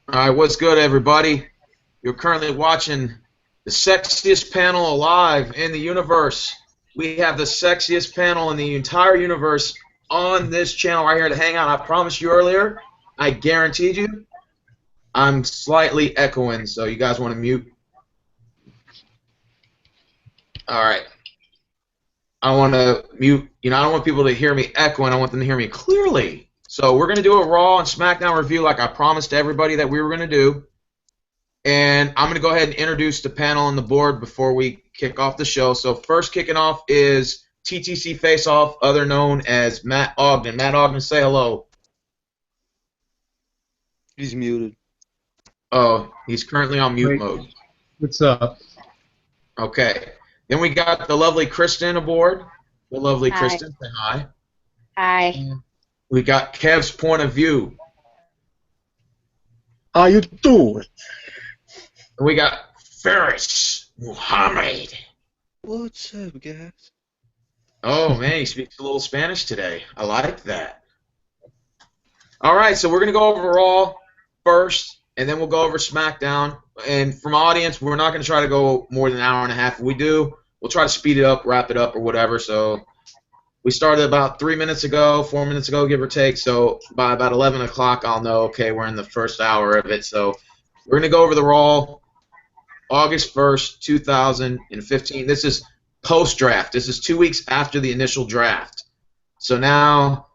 All right, what's good, everybody? You're currently watching the sexiest panel alive in the universe. We have the sexiest panel in the entire universe on this channel right here to hang out. I promised you earlier. I guaranteed you. I'm slightly echoing, so you guys want to mute? All right. I want to mute. I don't want people to hear me echoing. I want them to hear me clearly. So we're going to do a Raw and SmackDown review like I promised everybody that we were going to do. And I'm going to go ahead and introduce the panel on the board before we kick off the show. So first kicking off is TTC Face-Off, other known as Matt Ogden. Matt Ogden, say hello. He's muted. Oh, he's currently on mute Wait. mode. What's up? Okay. Then we got the lovely Kristen aboard. The lovely Hi. Kristen, say hi. Hi. We got Kev's point of view. How you doing? And we got Ferris Muhammad. What's up, guys? Oh, man, he speaks a little Spanish today. I like that. All right, so we're going to go over Raw first, and then we'll go over SmackDown. And from audience, we're not going to try to go more than an hour and a half. If we do, we'll try to speed it up, wrap it up, or whatever. So we started about 3 minutes ago, 4 minutes ago, give or take. So by about 11 o'clock, I'll know, okay, we're in the first hour of it. So we're going to go over the Raw August 1st, 2015. This is post-draft. This is 2 weeks after the initial draft. So now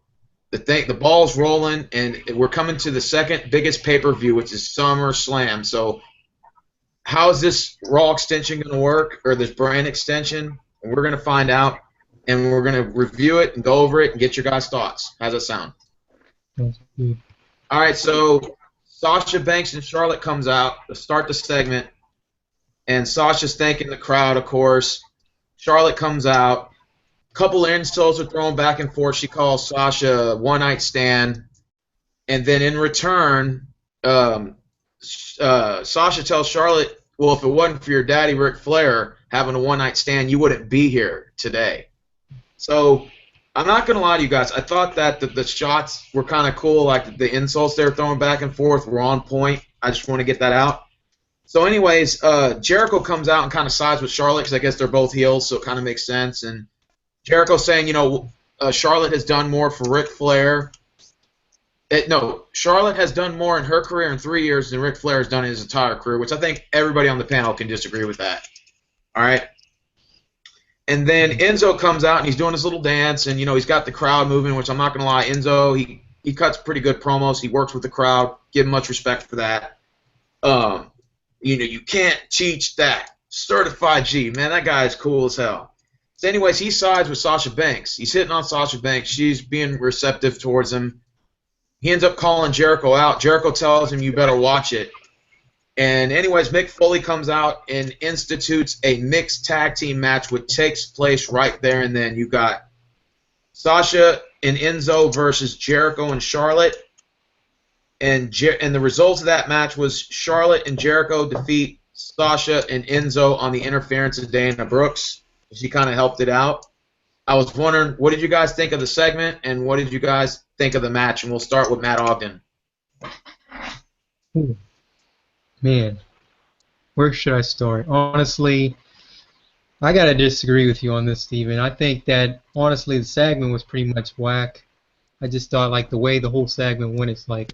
the ball's rolling, and we're coming to the second biggest pay-per-view, which is SummerSlam. So how is this Raw extension going to work, or this brand extension? And we're going to find out, and we're going to review it and go over it and get your guys' thoughts. How's that sound? That's good. All right, so Sasha Banks and Charlotte comes out to start the segment, and Sasha's thanking the crowd, of course. Charlotte comes out. A couple of insults are thrown back and forth. She calls Sasha a one-night stand. And then in return, Sasha tells Charlotte, well, if it wasn't for your daddy, Ric Flair, having a one-night stand, you wouldn't be here today. So I'm not going to lie to you guys. I thought that the shots were kind of cool. Like the insults they were throwing back and forth were on point. I just want to get that out. So anyways, Jericho comes out and kind of sides with Charlotte because I guess they're both heels, so it kind of makes sense. And Jericho's saying, Charlotte has done more for Ric Flair. No, Charlotte has done more in her career in 3 years than Ric Flair has done in his entire career, which I think everybody on the panel can disagree with that. All right? And then Enzo comes out, and he's doing his little dance, and, he's got the crowd moving, which I'm not going to lie. Enzo, he cuts pretty good promos. He works with the crowd. Give him much respect for that. You can't teach that. Certified G. Man, that guy is cool as hell. So anyways, he sides with Sasha Banks. He's hitting on Sasha Banks. She's being receptive towards him. He ends up calling Jericho out. Jericho tells him, you better watch it. And anyways, Mick Foley comes out and institutes a mixed tag team match, which takes place right there and then. You got Sasha and Enzo versus Jericho and Charlotte. And the results of that match was Charlotte and Jericho defeat Sasha and Enzo on the interference of Dana Brooks. She kind of helped it out. I was wondering, what did you guys think of the segment, and what did you guys think of the match? And we'll start with Matt Ogden. Ooh. Man, where should I start? Honestly, I gotta disagree with you on this, Steven. I think that, honestly, the segment was pretty much whack. I just thought, like, the way the whole segment went, it's like,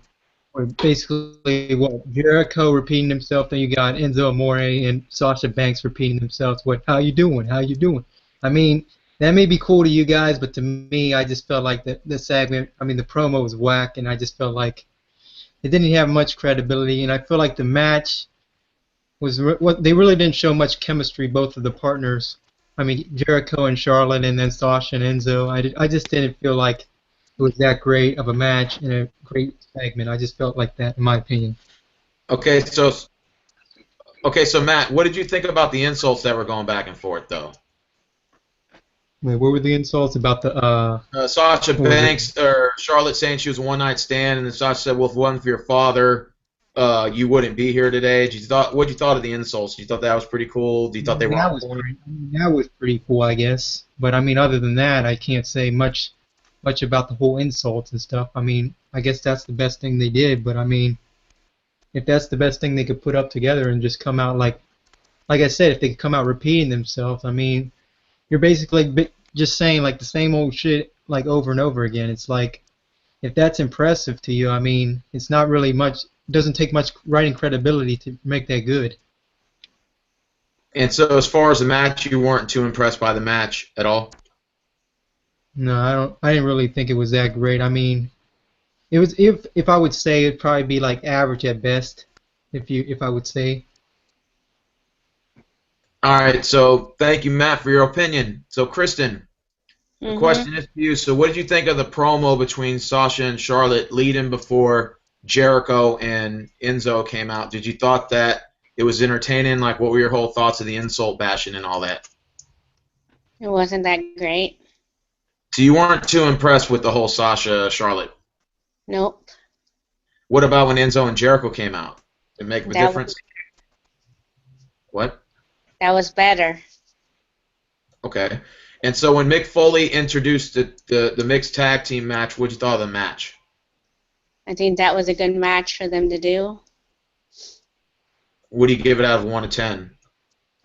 basically, Jericho repeating himself, then you got Enzo Amore and Sasha Banks repeating themselves. How you doing? How you doing? I mean, that may be cool to you guys, but to me, I just felt like the segment, the promo was whack, and I just felt like it didn't have much credibility, and I feel like the match was, they really didn't show much chemistry, both of the partners. Jericho and Charlotte, and then Sasha and Enzo. I just didn't feel like it was that great of a match and a great segment. I just felt like that, in my opinion. Okay, so Matt, what did you think about the insults that were going back and forth, though? Wait, what were the insults about the Sasha Banks or Charlotte saying she was a one-night stand, and then Sasha said, well, if it wasn't for your father, you wouldn't be here today. What did you thought of the insults? Did you thought that was pretty cool? Do you thought they were on point? That was pretty cool, I guess. But, other than that, I can't say much about the whole insults and stuff. I guess that's the best thing they did, but, if that's the best thing they could put up together and just come out like I said, if they could come out repeating themselves, I mean, you're basically just saying like the same old shit like over and over again. It's like if that's impressive to you, I mean, it's not really much. Doesn't take much writing credibility to make that good. And so, as far as the match, you weren't too impressed by the match at all. No, I don't. I didn't really think it was that great. I mean, it was if I would say it'd probably be like average at best. If I would say. All right. So, thank you, Matt, for your opinion. So, Kristen, the question is for you. So, what did you think of the promo between Sasha and Charlotte leading before Jericho and Enzo came out? Did you thought that it was entertaining? Like, what were your whole thoughts of the insult bashing and all that? It wasn't that great. So you weren't too impressed with the whole Sasha Charlotte? Nope. What about when Enzo and Jericho came out? Did it make a difference? What? That was better. Okay. And so when Mick Foley introduced the mixed tag team match, what did you thought of the match? I think that was a good match for them to do. What do you give it out of 1 to 10?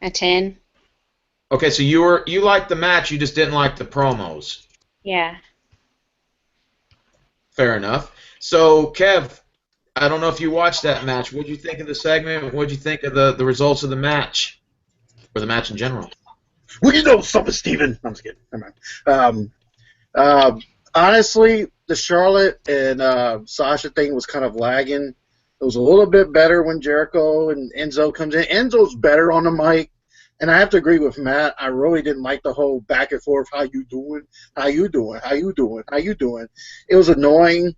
A 10. Okay, so you liked the match, you just didn't like the promos. Yeah. Fair enough. So, Kev, I don't know if you watched that match. What did you think of the segment? What did you think of the results of the match? Or the match in general? Well, you know something, Steven. I'm just kidding. Never mind. Honestly, the Charlotte and Sasha thing was kind of lagging. It was a little bit better when Jericho and Enzo comes in. Enzo's better on the mic, and I have to agree with Matt. I really didn't like the whole back and forth, how you doing, how you doing, how you doing, how you doing. It was annoying.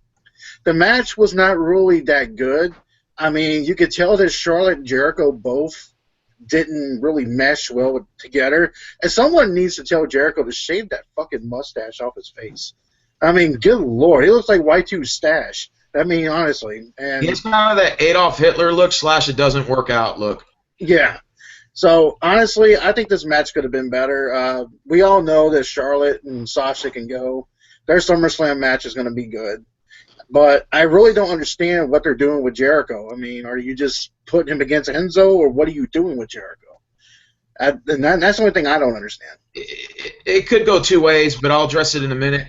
The match was not really that good. I mean, you could tell that Charlotte and Jericho both didn't really mesh well together. And someone needs to tell Jericho to shave that fucking mustache off his face. I mean, good Lord. He looks like Y2's stash. I mean, honestly. And It's kind of that Adolf Hitler look / it doesn't work out look. yeah. So, honestly, I think this match could have been better. We all know that Charlotte and Sasha can go. Their SummerSlam match is going to be good. But I really don't understand what they're doing with Jericho. I mean, are you just putting him against Enzo, or what are you doing with Jericho? And that's the only thing I don't understand. It could go two ways, but I'll address it in a minute.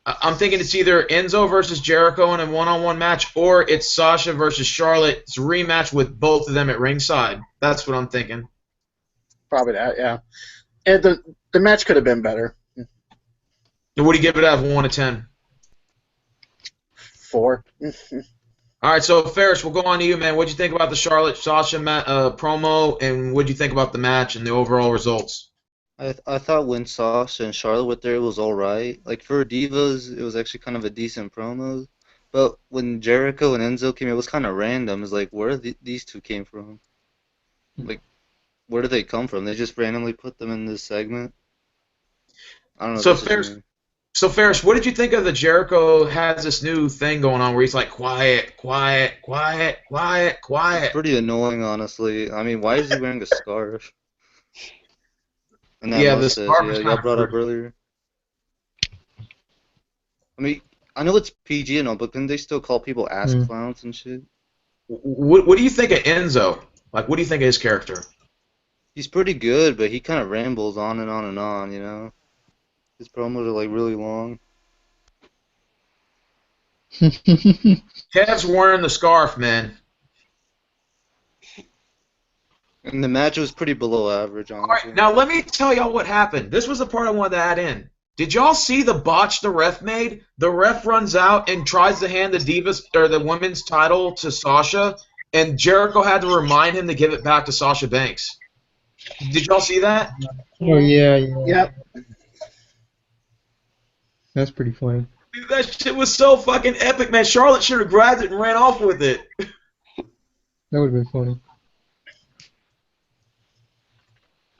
I'm thinking it's either Enzo versus Jericho in a one-on-one match, or it's Sasha versus Charlotte. It's a rematch with both of them at ringside. That's what I'm thinking. Probably that, yeah. And the match could have been better. And what do you give it out of 1 to 10? 4. All right, so Ferris, we'll go on to you, man. What did you think about the Charlotte Sasha promo, and what did you think about the match and the overall results? I thought when Sasha and Charlotte were there, it was all right. Like for Divas, it was actually kind of a decent promo. But when Jericho and Enzo came, it was kind of random. It's like where these two came from. Like, where did they come from? They just randomly put them in this segment. I don't know. So Ferris, what did you think of the Jericho has this new thing going on where he's like quiet, quiet, quiet, quiet, quiet? It's pretty annoying, honestly. I mean, why is he wearing a scarf? And that The scarf y'all brought up earlier. I mean, I know it's PG and all, but can they still call people ass clowns and shit? What do you think of Enzo? Like, what do you think of his character? He's pretty good, but he kind of rambles on and on and on, you know? His promos are, like, really long. Kev's wearing the scarf, man. And the match was pretty below average, honestly. All right, now let me tell y'all what happened. This was the part I wanted to add in. Did y'all see the botch the ref made? The ref runs out and tries to hand the Divas or the women's title to Sasha, and Jericho had to remind him to give it back to Sasha Banks. Did y'all see that? Oh yeah. Yep. That's pretty funny. Dude, that shit was so fucking epic, man. Charlotte should have grabbed it and ran off with it. That would have been funny.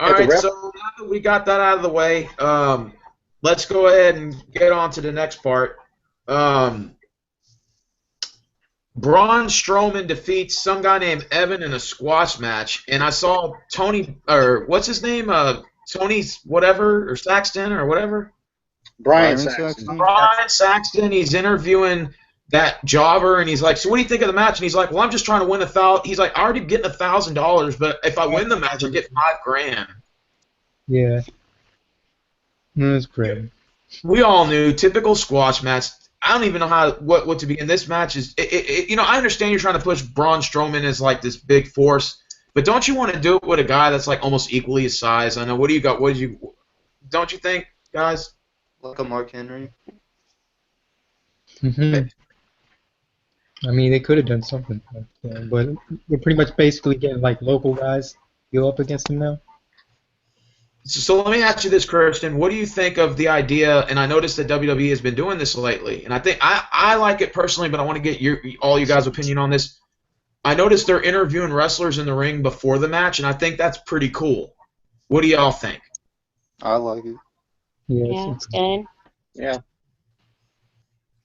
All right, so now that we got that out of the way, let's go ahead and get on to the next part. Braun Strowman defeats some guy named Evan in a squash match, and I saw Tony, or what's his name? Tony whatever, or Saxton, or whatever? Brian Saxton. Brian Saxton, he's interviewing that jobber, and he's like, so what do you think of the match? And he's like, well, I'm just trying to win $1,000. He's like, I already getting $1,000, but if I win the match, I get $5,000. Yeah. That's great. We all knew typical squash match. I don't even know what to begin. This match is, you know, I understand you're trying to push Braun Strowman as like this big force, but don't you want to do it with a guy that's like almost equally his size? I know. What do you got? Don't you think, guys? Like a Mark Henry. I mean, they could have done something, but they're pretty much basically getting like local guys go up against them now. So let me ask you this, Christian. What do you think of the idea? And I noticed that WWE has been doing this lately, and I think I like it personally, but I want to get all you guys' opinion on this. I noticed they're interviewing wrestlers in the ring before the match, and I think that's pretty cool. What do y'all think? I like it. Yeah, it's good. Yeah.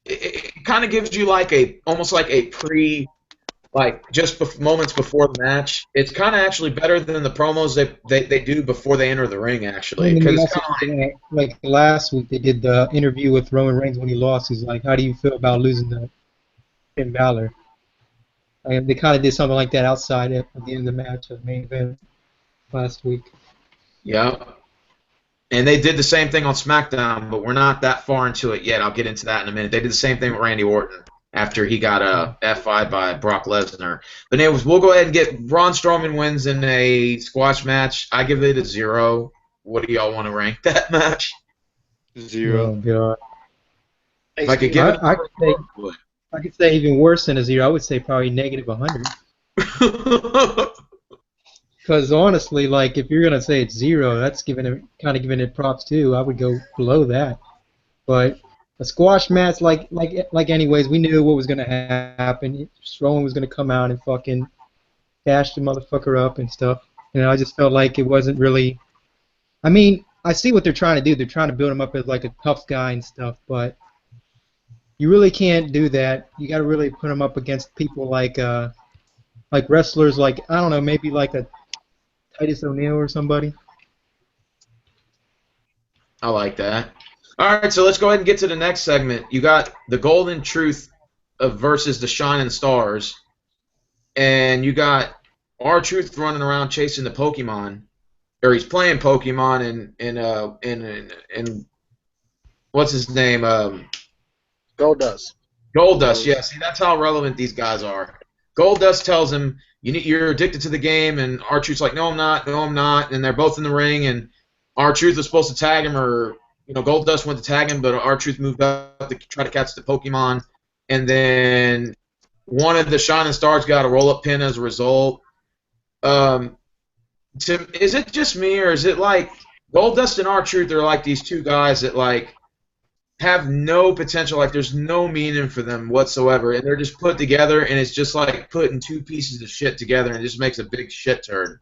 It kind of gives you like almost like a just moments before the match. It's kind of actually better than the promos they do before they enter the ring, actually. Because like last week, they did the interview with Roman Reigns when he lost. He's like, how do you feel about losing to Finn Balor? And they kind of did something like that outside at the end of the match, of the main event last week. Yeah. And they did the same thing on Smackdown, but we're not that far into it yet. I'll get into that in a minute. They did the same thing with Randy Orton after he got F5'd by Brock Lesnar. But anyways, we'll go ahead and get Braun Strowman wins in a squash match. I give it a 0. What do y'all want to rank that match? 0. Oh, God. If I could give it, I could say even worse than a 0. I would say probably negative 100. Because honestly, like if you're gonna say it's 0, that's giving it props too. I would go below that. But a squash match, like anyways, we knew what was gonna happen. Strowman was gonna come out and fucking dash the motherfucker up and stuff. And I just felt like it wasn't really. I mean, I see what they're trying to do. They're trying to build him up as like a tough guy and stuff, but you really can't do that. You got to really put him up against people like wrestlers, like I don't know, maybe like a Titus O'Neil or somebody. I like that. All right, so let's go ahead and get to the next segment. You got the Golden Truth versus the Shining Stars, and you got R-Truth running around chasing the Pokemon, or he's playing Pokemon, and what's his name? Goldust. Goldust. Yeah, see, that's how relevant these guys are. Goldust tells him, you're addicted to the game, and R-Truth's like, no, I'm not, and they're both in the ring, and R-Truth was supposed to tag him, or, Goldust went to tag him, but R-Truth moved up to try to catch the Pokemon, and then one of the Shining Stars got a roll-up pin as a result. Is it just me, or is it like Goldust and R-Truth are like these two guys that, like, have no potential, like there's no meaning for them whatsoever, and they're just put together, and it's just like putting two pieces of shit together, and it just makes a big shit turd.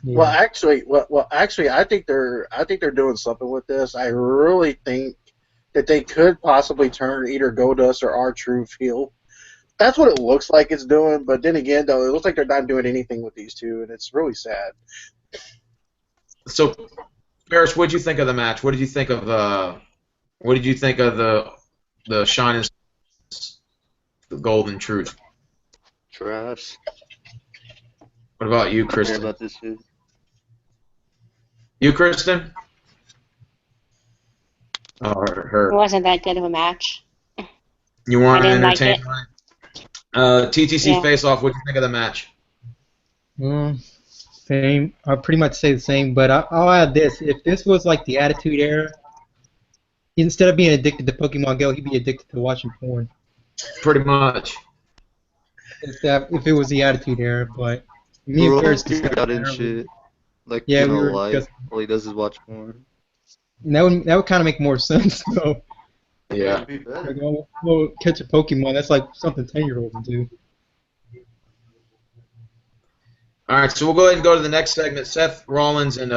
Yeah. Well, actually, I think they're doing something with this. I really think that they could possibly turn either Goldust or R-Truth heel. That's what it looks like it's doing, but then again, though, it looks like they're not doing anything with these two, and it's really sad. So, Paris, what did you think of the match? What did you think of the Shining Stars, the Golden Truth? Trash. What about you, I care Kristen? about this shit. You, Kristen? Oh, It her. wasn't that good of a match. You weren't I didn't like entertained? TTC Yeah. Face-Off, what did you think of the match? Same. I'll pretty much say the same, but I'll add this. If this was like the Attitude Era, instead of being addicted to Pokemon Go, he'd be addicted to watching porn. Pretty much. If it was the Attitude Era, but me We're and all Paris figured discussed out that and earlier. shit. Like, Yeah, we were life. discussing- All he does is watch porn. And that would kind of make more sense, though. Yeah. It'd be better. Like, oh, catch a Pokemon, that's like something 10-year-olds do. All right, so we'll go ahead and go to the next segment. Seth Rollins and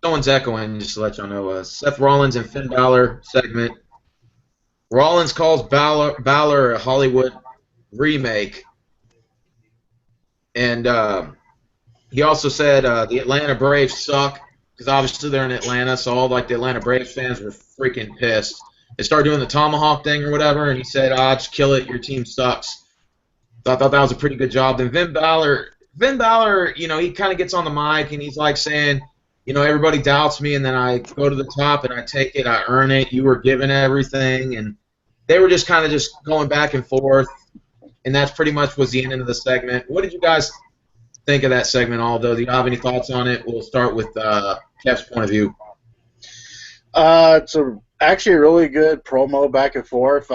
someone's echoing, just to let y'all know. Seth Rollins and Finn Balor segment. Rollins calls Balor a Hollywood remake, and he also said the Atlanta Braves suck because obviously they're in Atlanta, so all like the Atlanta Braves fans were freaking pissed. they started doing the tomahawk thing or whatever, and he said, just kill it, your team sucks. So I thought that was a pretty good job. Then Finn Balor, he kind of gets on the mic and he's like saying, everybody doubts me, and then I go to the top and I take it, I earn it. You were given everything, and they were just kind of just going back and forth, and that's pretty much was the end of the segment. What did you guys think of that segment, Aldo? Do you have any thoughts on it? We'll start with Kev's point of view. It's actually a really good promo back and forth.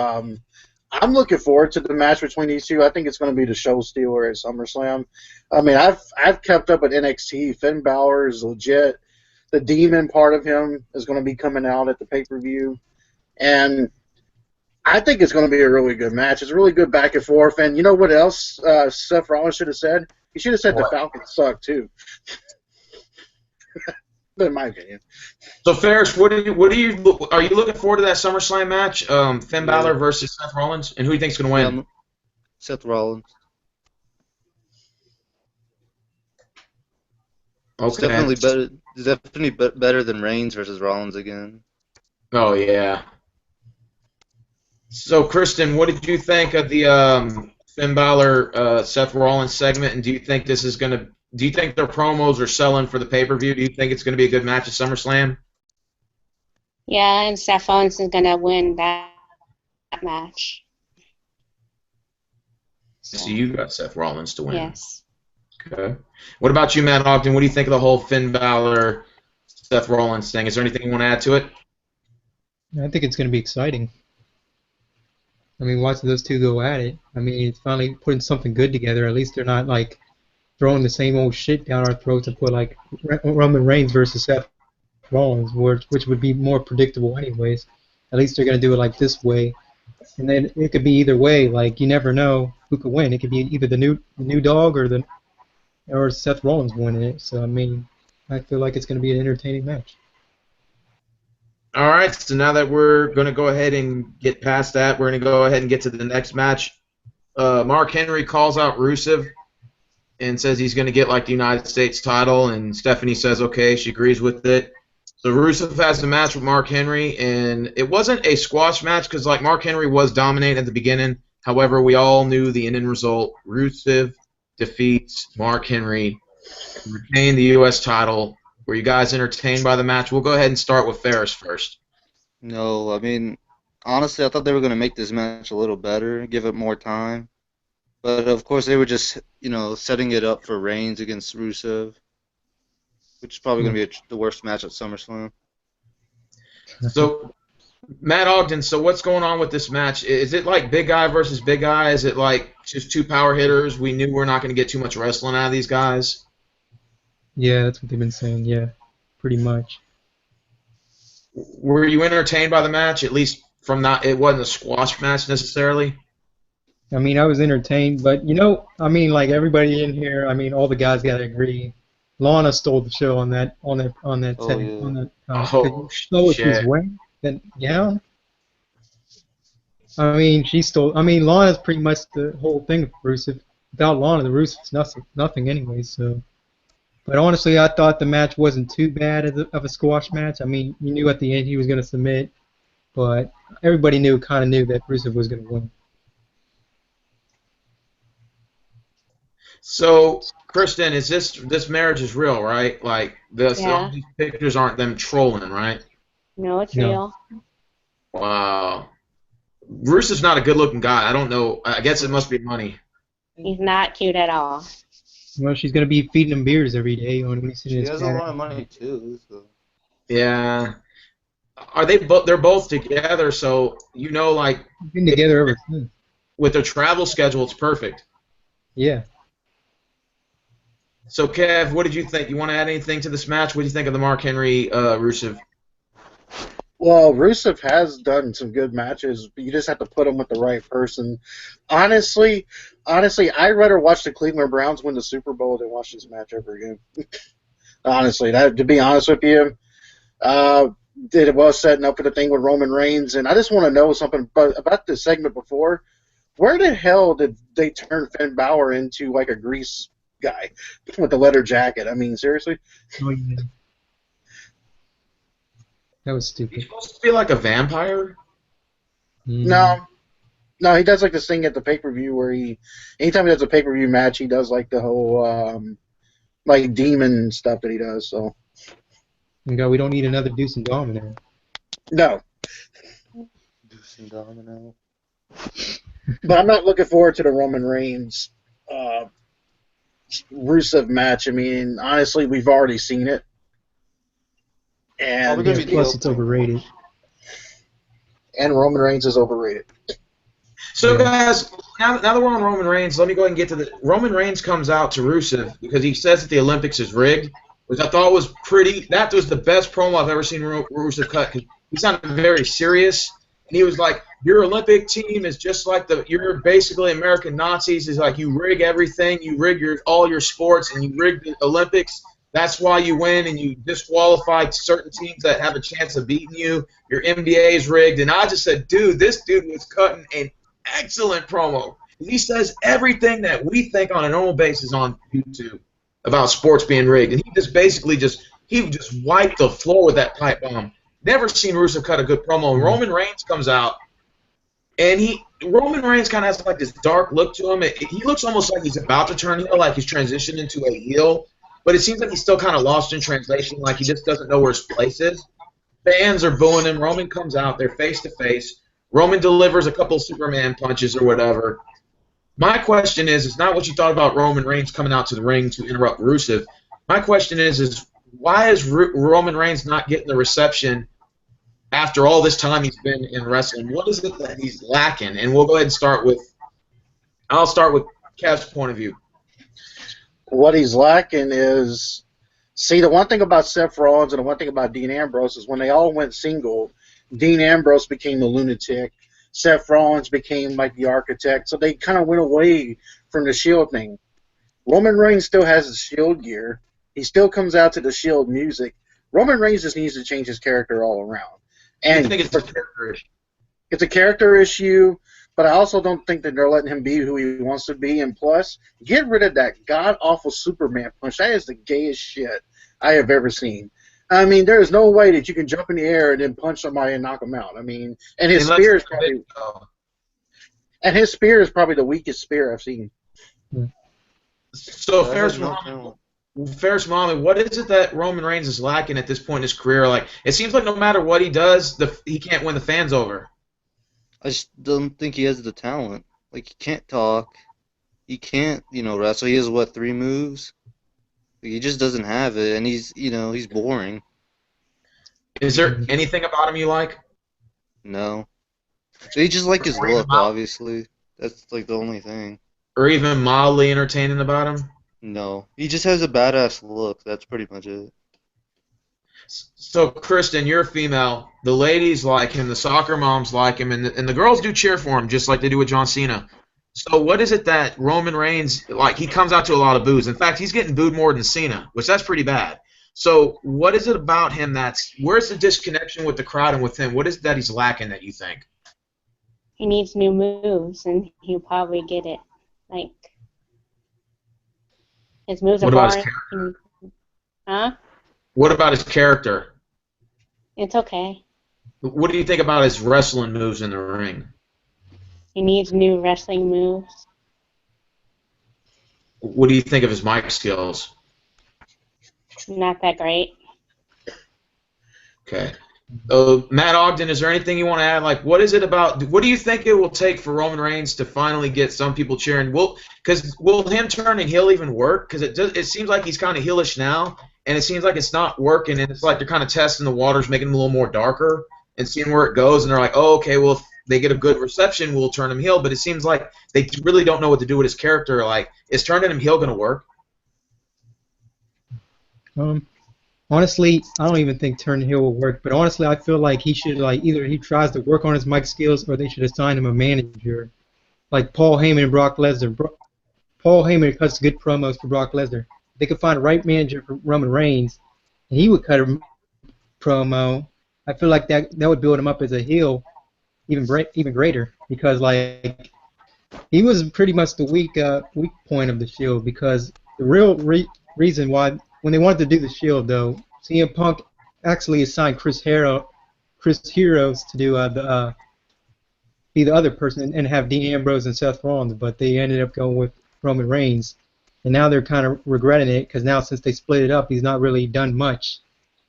I'm looking forward to the match between these two. I think it's going to be the show stealer at SummerSlam. I mean, I've kept up with NXT. Finn Balor is legit. The demon part of him is going to be coming out at the pay-per-view. And I think it's going to be a really good match. It's a really good back and forth. And you know what else Seth Rollins should have said? He should have said the Falcons suck, too. In my opinion. So Ferris, are you looking forward to that SummerSlam match? Finn Balor versus Seth Rollins, and who do you think is going to win? Seth Rollins. Okay. It's definitely better. It's definitely better than Reigns versus Rollins again. Oh yeah. So Kristen, what did you think of the Finn Balor Seth Rollins segment, and do you think this is going to? Do you think their promos are selling for the pay-per-view? Do you think it's going to be a good match at SummerSlam? Yeah, and Seth Rollins is going to win that match. So you got Seth Rollins to win. Yes. Okay. What about you, Matt Ogden? What do you think of the whole Finn Balor Seth Rollins thing? Is there anything you want to add to it? I think it's going to be exciting. I mean, watching those two go at it. I mean, it's finally putting something good together. At least they're not like throwing the same old shit down our throats and put like Roman Reigns versus Seth Rollins, which would be more predictable anyways. At least they're going to do it like this way. And then it could be either way. Like, you never know who could win. It could be either the new dog or Seth Rollins winning it. So, I mean, I feel like it's going to be an entertaining match. All right, so now that we're going to go ahead and get past that, we're going to go ahead and get to the next match. Mark Henry calls out Rusev and says he's going to get like the United States title, and Stephanie says okay, she agrees with it. So Rusev has a match with Mark Henry, and it wasn't a squash match because like Mark Henry was dominating at the beginning. However, we all knew the ending result. Rusev defeats Mark Henry, retain the U.S. title. Were you guys entertained by the match? We'll go ahead and start with Ferris first. No, I mean, honestly, I thought they were going to make this match a little better, give it more time. But, of course, they were just, setting it up for Reigns against Rusev, which is probably going to be the worst match at SummerSlam. So, Matt Ogden, so what's going on with this match? Is it like big guy versus big guy? Is it like just two power hitters? We knew we're not going to get too much wrestling out of these guys. Yeah, that's what they've been saying, yeah, pretty much. Were you entertained by the match, at least from that? It wasn't a squash match necessarily. I mean, I was entertained, but I mean, like everybody in here, I mean, all the guys got to agree. Lana stole the show on that setting. She's wearing that gown. I mean, she stole. I mean, Lana's pretty much the whole thing of Rusev. Without Lana, the Rusev's nothing anyway. So, but honestly, I thought the match wasn't too bad of a squash match. I mean, you knew at the end he was going to submit, but everybody kind of knew that Rusev was going to win. So, Kristen, is this marriage is real, right? Like, all these pictures aren't them trolling, right? No, it's real. Wow. Rusev's not a good-looking guy. I don't know. I guess it must be money. He's not cute at all. Well, she's going to be feeding him beers every day when he's sitting in his car. She has a lot of money, too. So. Yeah. Are they both? They're both together, so like. Been together ever since. With their travel schedule, it's perfect. Yeah. So, Kev, what did you think? You want to add anything to this match? What do you think of the Mark Henry Rusev? Well, Rusev has done some good matches, but you just have to put him with the right person. Honestly, I'd rather watch the Cleveland Browns win the Super Bowl than watch this match ever again. Honestly, to be honest with you, it was setting up for the thing with Roman Reigns, and I just want to know something about this segment before. Where the hell did they turn Finn Balor into like a grease guy with the leather jacket? I mean, seriously? Oh, yeah. That was stupid. He's supposed to be like a vampire? No, no, he does like this thing at the pay-per-view where anytime he does a pay-per-view match, he does like the whole like demon stuff that he does. So We don't need another Deuce and Domino. no, Deuce and Domino. but I'm not looking forward to the Roman Reigns Rusev match. I mean, honestly, we've already seen it, and Probably gonna be the Plus, it's overrated. and Roman Reigns is overrated. So, Yeah. guys, now that we're on Roman Reigns, let me go ahead and get to the. Roman Reigns comes out to Rusev because he says that the Olympics is rigged, which I thought was pretty. That was the best promo I've ever seen Rusev cut. Cause he sounded very serious, and he was like, "Your Olympic team is just like you're basically American Nazis. It's like you rig everything, you rig all your sports, and you rig the Olympics. That's why you win, and you disqualify certain teams that have a chance of beating you. Your NBA is rigged." And I just said, "Dude, this dude was cutting an excellent promo. He says everything that we think on a normal basis on YouTube about sports being rigged, and he just basically just wiped the floor with that pipe bomb. Never seen Rusev cut a good promo. And Roman Reigns comes out, and Roman Reigns kind of has like this dark look to him. He looks almost like he's about to turn heel, like he's transitioned into a heel, but it seems like he's still kind of lost in translation, like he just doesn't know where his place is. Fans are booing him. Roman comes out. They're face to face. Roman delivers a couple Superman punches or whatever. My question is, it's not what you thought about Roman Reigns coming out to the ring to interrupt Rusev. My question is why is Roman Reigns not getting the reception after all this time he's been in wrestling? What is it that he's lacking? And we'll go ahead and I'll start with Kev's point of view. What he's lacking is, see, the one thing about Seth Rollins and the one thing about Dean Ambrose is when they all went single, Dean Ambrose became the lunatic. Seth Rollins became like the architect. So they kind of went away from the Shield thing. Roman Reigns still has the Shield gear. He still comes out to the Shield music. Roman Reigns just needs to change his character all around. And I think it's a character issue. It's a character issue, but I also don't think that they're letting him be who he wants to be. And plus, get rid of that god-awful Superman punch. That is the gayest shit I have ever seen. I mean, there is no way that you can jump in the air and then punch somebody and knock them out. I mean, and his spear is probably the weakest spear I've seen. So Ferris Mommy, what is it that Roman Reigns is lacking at this point in his career? Like, it seems like no matter what he does, he can't win the fans over. I just don't think he has the talent. Like, he can't talk. He can't, wrestle. He has, 3 moves? He just doesn't have it, and he's boring. Is there anything about him you like? No. So he just like his look, obviously. That's, the only thing. Or even mildly entertaining about him? No. He just has a badass look. That's pretty much it. So, Kristen, you're a female. The ladies like him. The soccer moms like him. And the girls do cheer for him, just like they do with John Cena. So what is it that Roman Reigns, he comes out to a lot of boos. In fact, he's getting booed more than Cena, which that's pretty bad. So what is it about him where's the disconnection with the crowd and with him? What is it that he's lacking that you think? He needs new moves, and he'll probably get it. Like, his moves are What about his boring. Huh? What about his character? It's okay. What do you think about his wrestling moves in the ring? He needs new wrestling moves. What do you think of his mic skills? Not that great. Okay. Matt Ogden, is there anything you want to add? Like, what is it about? What do you think it will take for Roman Reigns to finally get some people cheering? Will him turning heel even work? Because it seems like he's kind of heelish now, and it seems like it's not working, and it's like they're kind of testing the waters, making him a little more darker, and seeing where it goes. And they're like, oh, okay, well, if they get a good reception, we'll turn him heel. But it seems like they really don't know what to do with his character. Like, is turning him heel going to work? Honestly, I don't even think turning heel will work. But honestly, I feel like he should either he tries to work on his mic skills or they should assign him a manager, like Paul Heyman and Brock Lesnar. Paul Heyman cuts good promos for Brock Lesnar. They could find a right manager for Roman Reigns, and he would cut a promo. I feel like that would build him up as a heel even greater, because he was pretty much the weak point of the Shield, because the real reason why when they wanted to do the Shield, though, CM Punk actually assigned Chris Heroes to do be the other person and have Dean Ambrose and Seth Rollins, but they ended up going with Roman Reigns, and now they're kind of regretting it because now since they split it up, he's not really done much.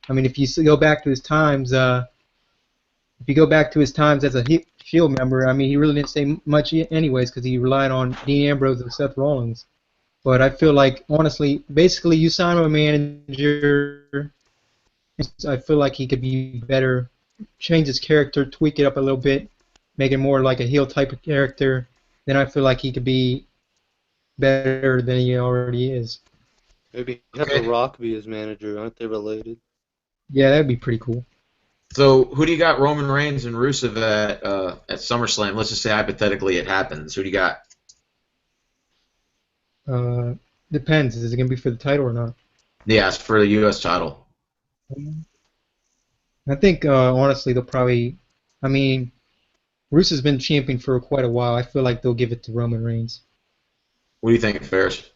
I mean, if you go back to his times, as a Shield member, I mean, he really didn't say much anyways because he relied on Dean Ambrose and Seth Rollins. But I feel like, honestly, basically, you sign a manager. I feel like he could be better, change his character, tweak it up a little bit, make it more like a heel type of character. Then I feel like he could be better than he already is. Maybe have Okay. The Rock be his manager. Aren't they related? Yeah, that'd be pretty cool. So who do you got? Roman Reigns and Rusev at SummerSlam. Let's just say hypothetically it happens. Who do you got? Depends. Is it gonna be for the title or not? Yeah, it's for the U.S. title. I think honestly they'll probably. I mean, Rusev's been champion for quite a while. I feel like they'll give it to Roman Reigns. What do you think, Ferris?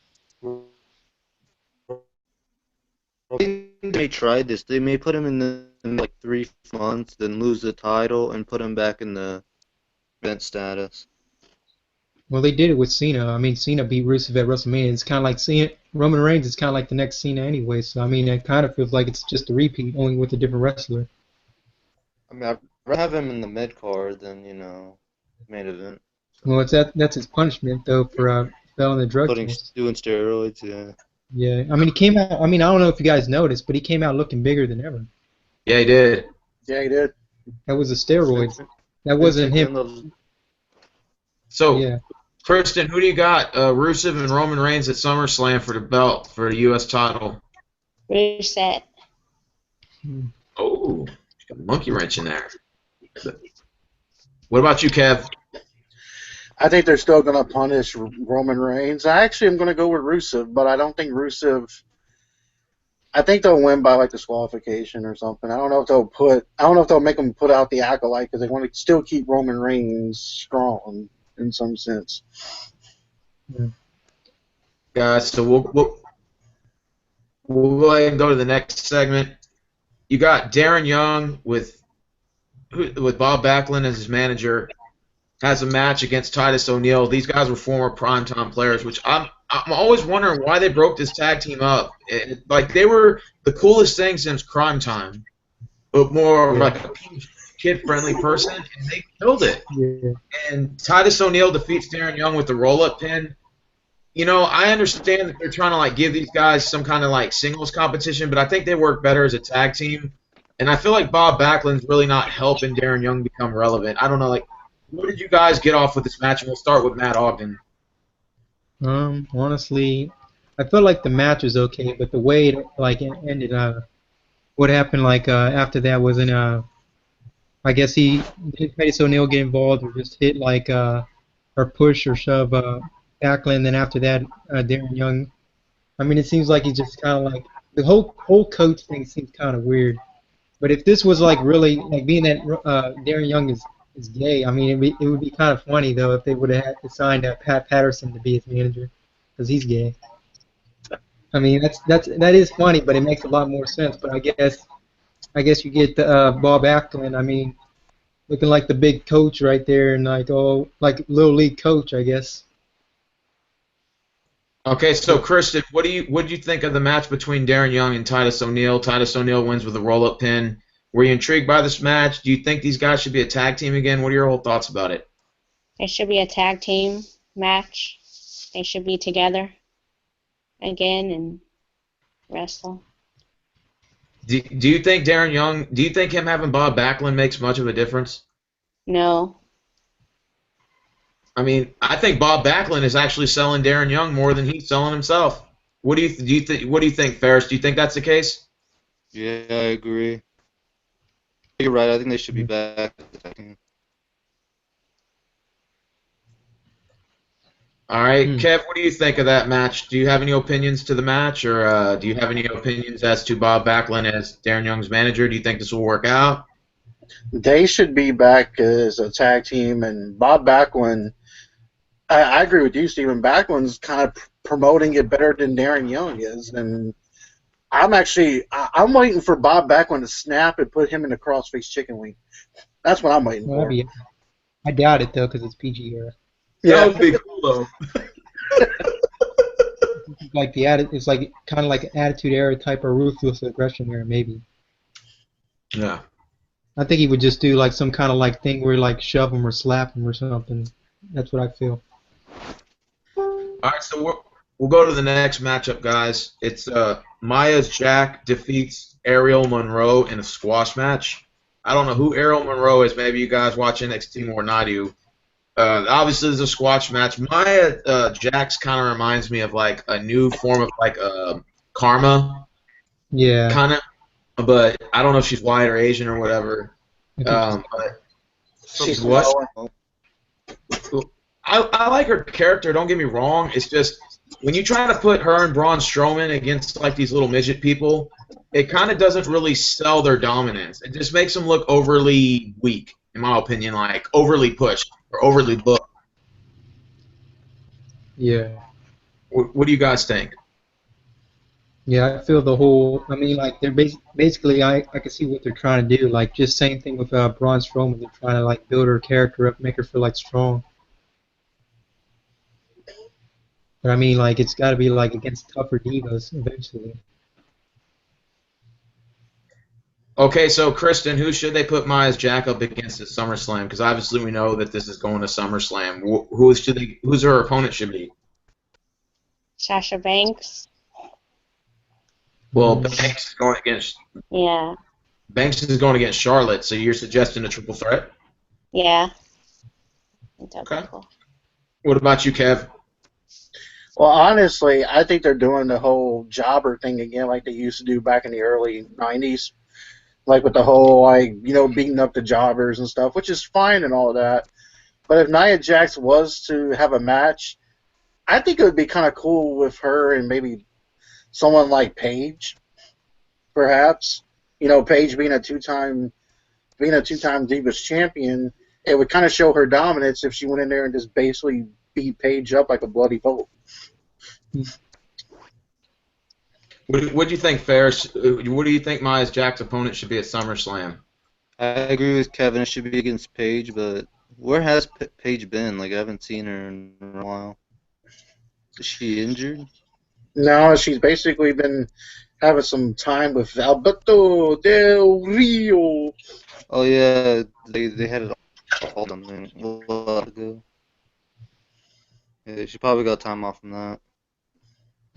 I think they may try this. They may put him in like 3 months, then lose the title and put him back in the event status. Well, they did it with Cena. I mean, Cena beat Rusev at WrestleMania. It's kind of like Cena. Roman Reigns is kind of like the next Cena anyway. So I mean, it kind of feels like it's just a repeat, only with a different wrestler. I mean, I'd rather have him in the mid card than main event. Well, that's his punishment though for failing the drug test. Doing steroids, yeah. Yeah, I mean, he came out. I mean, I don't know if you guys noticed, but he came out looking bigger than ever. Yeah, he did. Yeah, he did. That was the steroids. That wasn't him. So, Yeah. Kristen, who do you got? Rusev and Roman Reigns at SummerSlam for the belt for the U.S. title. Reset. Oh, got a monkey wrench in there. What about you, Kev? I think they're still going to punish Roman Reigns. I actually am going to go with Rusev, but I don't think Rusev. I think they'll win by like disqualification or something. I don't know if they'll make him put out the acolyte because they want to still keep Roman Reigns strong in some sense. Guys, so we'll go ahead and go to the next segment. You got Darren Young with Bob Backlund as his manager. Has a match against Titus O'Neil. These guys were former primetime players, which I'm always wondering why they broke this tag team up. Like they were the coolest thing since Crime Time, but more of like a kid-friendly person, and they killed it. Yeah. And Titus O'Neil defeats Darren Young with the roll-up pin. You know, I understand that they're trying to like give these guys some kind of like singles competition, but I think they work better as a tag team. And I feel like Bob Backlund's really not helping Darren Young become relevant. I don't know, like. What did you guys get off with this match? And we'll start with Matt Ogden. Honestly, I felt like the match was okay, but the way it ended, what happened after that wasn't. I guess he did Titus O'Neil get involved or just hit or push or shove Backlund. Then after that, Darren Young. I mean, it seems like he's just kind of like the whole coach thing seems kind of weird. But if this was like really like being that Darren Young is gay. I mean, it would be kind of funny though if they would have signed Pat Patterson to be his manager, because he's gay. I mean, that is funny, but it makes a lot more sense. But I guess you get Bob Backlund. I mean, looking like the big coach right there, and like little league coach, I guess. Okay, so Kristen, what do you think of the match between Darren Young and Titus O'Neil? Titus O'Neil wins with a roll-up pin. Were you intrigued by this match? Do you think these guys should be a tag team again? What are your whole thoughts about it? It should be a tag team match. They should be together again and wrestle. Do you think Darren Young? Do you think him having Bob Backlund makes much of a difference? No. I mean, I think Bob Backlund is actually selling Darren Young more than he's selling himself. What do you think, Ferris? Do you think that's the case? Yeah, I agree. You're right. I think they should be back. All right, Kev, what do you think of that match? Do you have any opinions to the match, or do you have any opinions as to Bob Backlund as Darren Young's manager? Do you think this will work out? They should be back as a tag team, and Bob Backlund. I agree with you, Stephen. Backlund's kind of promoting it better than Darren Young is, and I'm waiting for Bob Backlund to snap and put him in the crossface chicken wing. That's what I'm waiting for. I doubt it though, because it's PG era. That would be cool though. Like it's like kind of like an attitude era type or ruthless aggression era, maybe. Yeah. I think he would just do like some kind of like thing where like shove him or slap him or something. That's what I feel. All right, so we'll go to the next matchup, guys. It's Maya's Jack defeats Ariel Monroe in a squash match. I don't know who Ariel Monroe is. Maybe you guys watch NXT more than I do. Obviously, there's a squash match. Maya Jax kind of reminds me of like a new form of like Karma, Yeah. kind of. But I don't know if she's white or Asian or whatever. But She's what? low. I like her character. Don't get me wrong. It's just when you try to put her and Braun Strowman against like these little midget people, it kind of doesn't really sell their dominance. It just makes them look overly weak, in my opinion, like overly pushed or overly booked. Yeah. What do you guys think? Yeah, I feel the whole. I mean, like they're basically. I can see what they're trying to do. Like just same thing with Braun Strowman. They're trying to like build her character up, make her feel like strong. But I mean, like it's got to be like against tougher divas eventually. Okay, so Kristen, who should they put Maya's Jack up against at SummerSlam? Because obviously we know that this is going to SummerSlam. Who's her opponent should be? Sasha Banks. Well, Banks is going against Yeah. Charlotte. So you're suggesting a triple threat? Yeah. I think that'd Okay. be cool. What about you, Kev? Well, honestly, I think they're doing the whole jobber thing again, like they used to do back in the early '90s, like with the whole beating up the jobbers and stuff, which is fine and all of that. But if Nia Jax was to have a match, I think it would be kind of cool with her and maybe someone like Paige, perhaps. Paige being a two-time Divas champion, it would kind of show her dominance if she went in there and just basically beat Paige up like a bloody pulp. What do you think, Ferris? What do you think Maya's Jack's opponent should be at SummerSlam? I agree with Kevin. It should be against Paige, but where has Paige been? Like I haven't seen her in a while. Is she injured? No, she's basically been having some time with Alberto Del Rio. Oh yeah, they had it all done a while ago. Yeah, she probably got time off from that.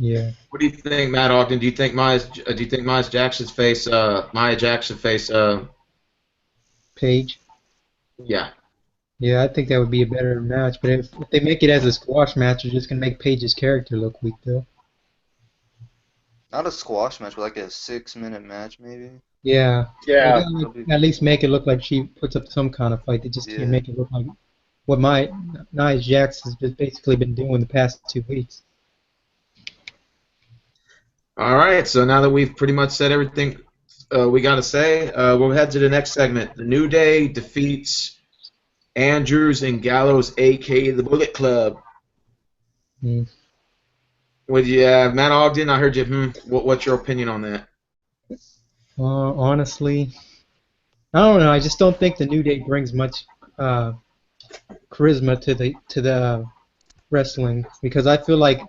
Yeah. What do you think, Matt Ogden? Do you think Maya Jax should face Maya Jax should face Paige. yeah. Yeah, I think that would be a better match. But if they make it as a squash match, they're just gonna make Paige's character look weak, though. Not a squash match, but like a 6-minute match maybe. Yeah. Yeah. They gotta, like, at least make it look like she puts up some kind of fight. They just Yeah. can't make it look like what Nia Jax has just basically been doing the past 2 weeks. All right. So now that we've pretty much said everything we got to say, we'll head to the next segment. The New Day defeats Andrews and Gallows, a.k.a. the Bullet Club. Mm. With Matt Ogden, I heard you. What's your opinion on that? Honestly, I don't know. I just don't think the New Day brings much charisma to the wrestling, because I feel like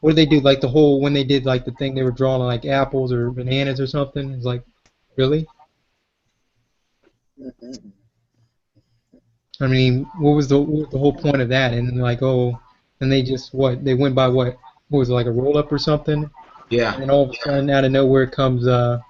what did they do? Like when they did like the thing they were drawing like apples or bananas or something. It's like, really? I mean, what was the whole point of that? And then and they just they went by what was it, like a roll up or something? Yeah. And then all of a sudden, out of nowhere comes the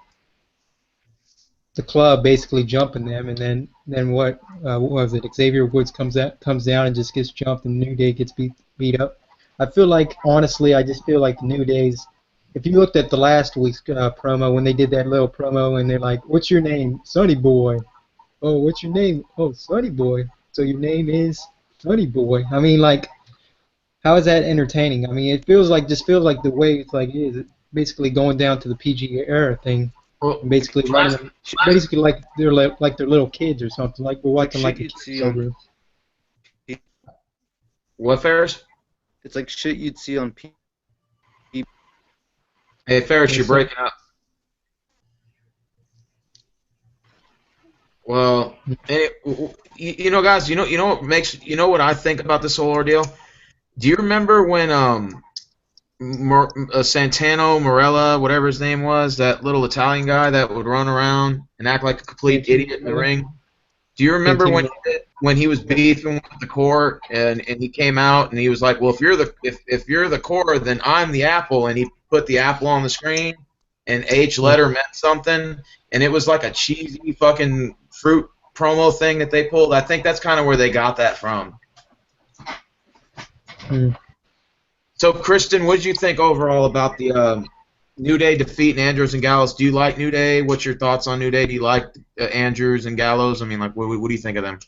Club basically jumping them, and then what was it? Xavier Woods comes down and just gets jumped, and New Day gets beat up. I feel like, honestly, I just feel like the New Day's. If you looked at the last week's promo when they did that little promo and they're like, "What's your name, Sonny Boy?" "Oh, what's your name?" "Oh, Sonny Boy." "So your name is Sonny Boy." I mean, like, how is that entertaining? I mean, it feels like the way it's like it is. It's basically going down to the PG era thing. Well, And basically running them, basically like they're little kids or something. Like we're watching like a you'd kid's see on- program. what, Ferris? It's like shit you'd see on Hey, Ferris, you're Yes, sir. breaking up. Well, guys, you know what I think about this whole ordeal? Do you remember when Santano Morella, whatever his name was, that little Italian guy that would run around and act like a complete idiot in the ring? Do you remember when he was beefing with the core and he came out and he was like, well, if you're the core, then I'm the apple, and he put the apple on the screen and H letter meant something, and it was like a cheesy fucking fruit promo thing that they pulled. I think that's kind of where they got that from. So, Kristen, what did you think overall about the New Day defeating Andrews and Gallows? Do you like New Day? What's your thoughts on New Day? Do you like Andrews and Gallows? I mean, like, what do you think of them?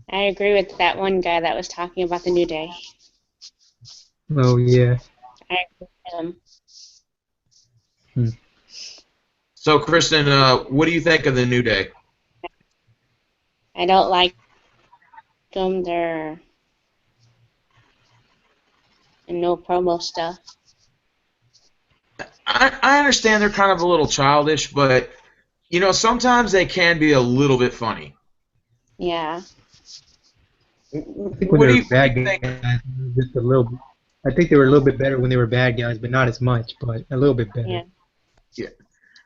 I agree with that one guy that was talking about the New Day. Oh, yeah. I agree with him. So, Kristen, what do you think of the New Day? I don't like them. They're no promo stuff. I understand they're kind of a little childish, but, sometimes they can be a little bit funny. Yeah. I think when they were bad guys, just a little bit. I think they were a little bit better when they were bad guys, but not as much, but a little bit better. Yeah.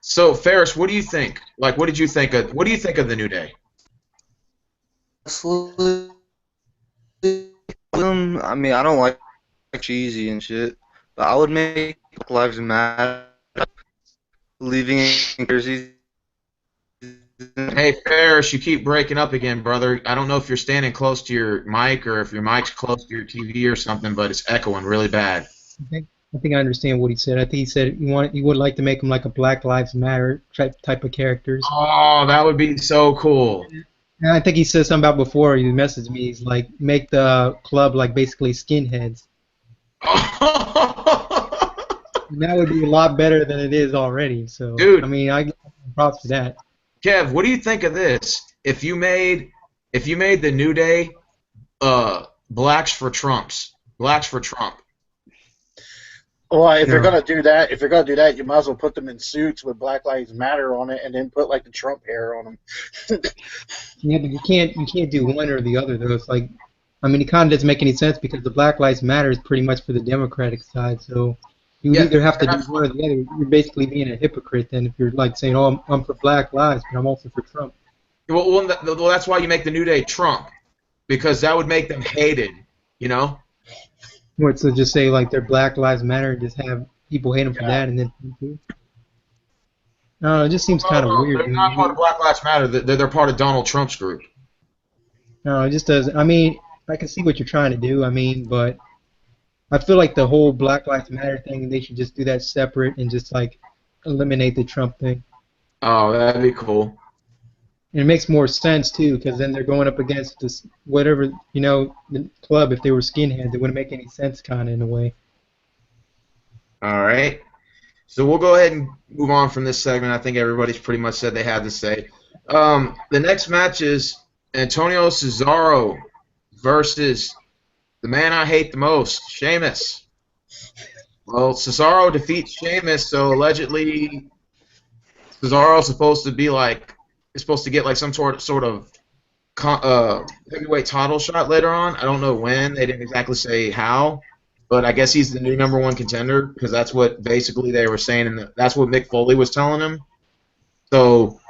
So, Ferris, what do you think? Like, what do you think of the New Day? I mean, I don't like cheesy and shit, but I would make Black Lives Matter leaving in jerseys. Hey, Ferris, you keep breaking up again, brother. I don't know if you're standing close to your mic or if your mic's close to your TV or something, but it's echoing really bad. I think I understand what he said. I think he said you would like to make them like a Black Lives Matter type of characters. Oh, that would be so cool. And I think he said something about before he messaged me. He's like, make the club like basically skinheads. And that would be a lot better than it is already. So, dude, I mean, I give props for that. Kev, what do you think of this? If you made the New Day blacks for Trump. Well, if you're gonna do that, you might as well put them in suits with Black Lives Matter on it, and then put like the Trump hair on them. Yeah, but you can't do one or the other though. It's like, I mean, it kind of doesn't make any sense because the Black Lives Matter is pretty much for the Democratic side. So you would either have to do one or the other. You're basically being a hypocrite then if you're like saying, oh, I'm for Black Lives, but I'm also for Trump. Well, that's why you make the New Day Trump, because that would make them hated, What, so just say like they're Black Lives Matter and just have people hate them for that and then no, it just seems kind of weird. They're not part of Black Lives Matter. They're part of Donald Trump's group. No, it just doesn't. I mean, I can see what you're trying to do. I mean, but I feel like the whole Black Lives Matter thing, they should just do that separate and just like eliminate the Trump thing. Oh, that'd be cool. And it makes more sense too, because then they're going up against this whatever the club. If they were skinheads, it wouldn't make any sense, kind of in a way. All right. So we'll go ahead and move on from this segment. I think everybody's pretty much said they had to say. The next match is Antonio Cesaro versus the man I hate the most, Sheamus. Well, Cesaro defeats Sheamus, so allegedly Cesaro's supposed to get like some sort of heavyweight title shot later on. I don't know when. They didn't exactly say how. But I guess he's the new #1 contender because that's what basically they were saying, and that's what Mick Foley was telling him. So,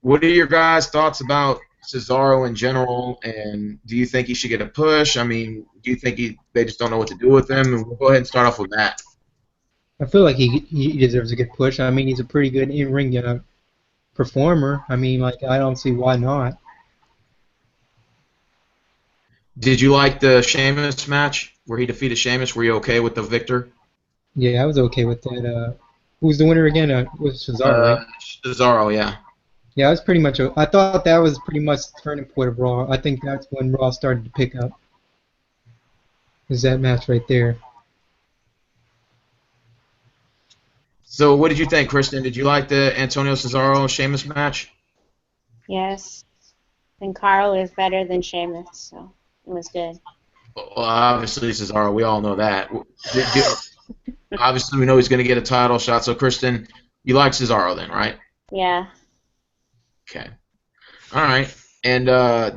what are your guys' thoughts about Cesaro in general, and do you think he should get a push? I mean, do you think they just don't know what to do with him? And we'll go ahead and start off with that. I feel like he deserves a good push. I mean, he's a pretty good in-ring performer. I mean, like, I don't see why not. Did you like the Sheamus match where he defeated Sheamus? Were you okay with the victor? Yeah, I was okay with that. Who's the winner again? Was Cesaro, right? Cesaro, yeah. Yeah, I was pretty much. I thought that was pretty much the turning point of Raw. I think that's when Raw started to pick up. Is that match right there? So, what did you think, Kristen? Did you like the Antonio Cesaro Sheamus match? Yes. And Carl is better than Sheamus, so it was good. Well, obviously Cesaro, we all know that. Obviously, we know he's going to get a title shot. So, Kristen, you like Cesaro then, right? Yeah. Okay. All right. And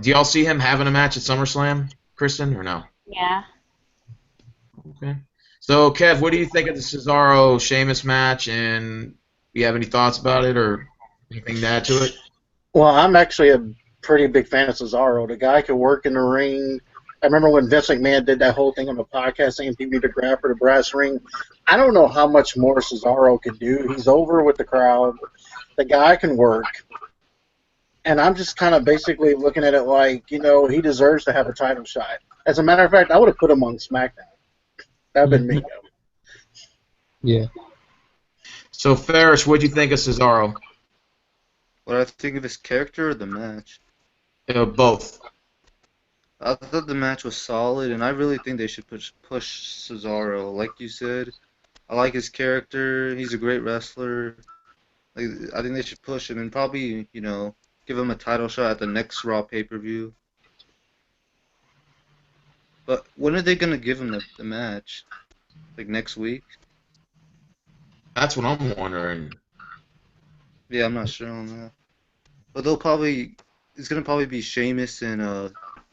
do y'all see him having a match at SummerSlam, Kristen, or no? Yeah. Okay. So, Kev, what do you think of the Cesaro Sheamus match? And do you have any thoughts about it or anything to add to it? Well, I'm actually a pretty big fan of Cesaro. The guy can work in the ring. I remember when Vince McMahon did that whole thing on the podcast saying people need to grab for the brass ring. I don't know how much more Cesaro can do. He's over with the crowd. The guy can work. And I'm just kind of basically looking at it like, he deserves to have a title shot. As a matter of fact, I would have put him on SmackDown. That would have been me. Yeah. So, Ferris, what'd you think of Cesaro? What I think of his character or the match? Both. I thought the match was solid, and I really think they should push Cesaro. Like you said, I like his character. He's a great wrestler. Like, I think they should push him and probably, give him a title shot at the next Raw pay-per-view. But when are they gonna give him the match? Like next week? That's what I'm wondering. Yeah, I'm not sure on that. But it's gonna probably be Sheamus and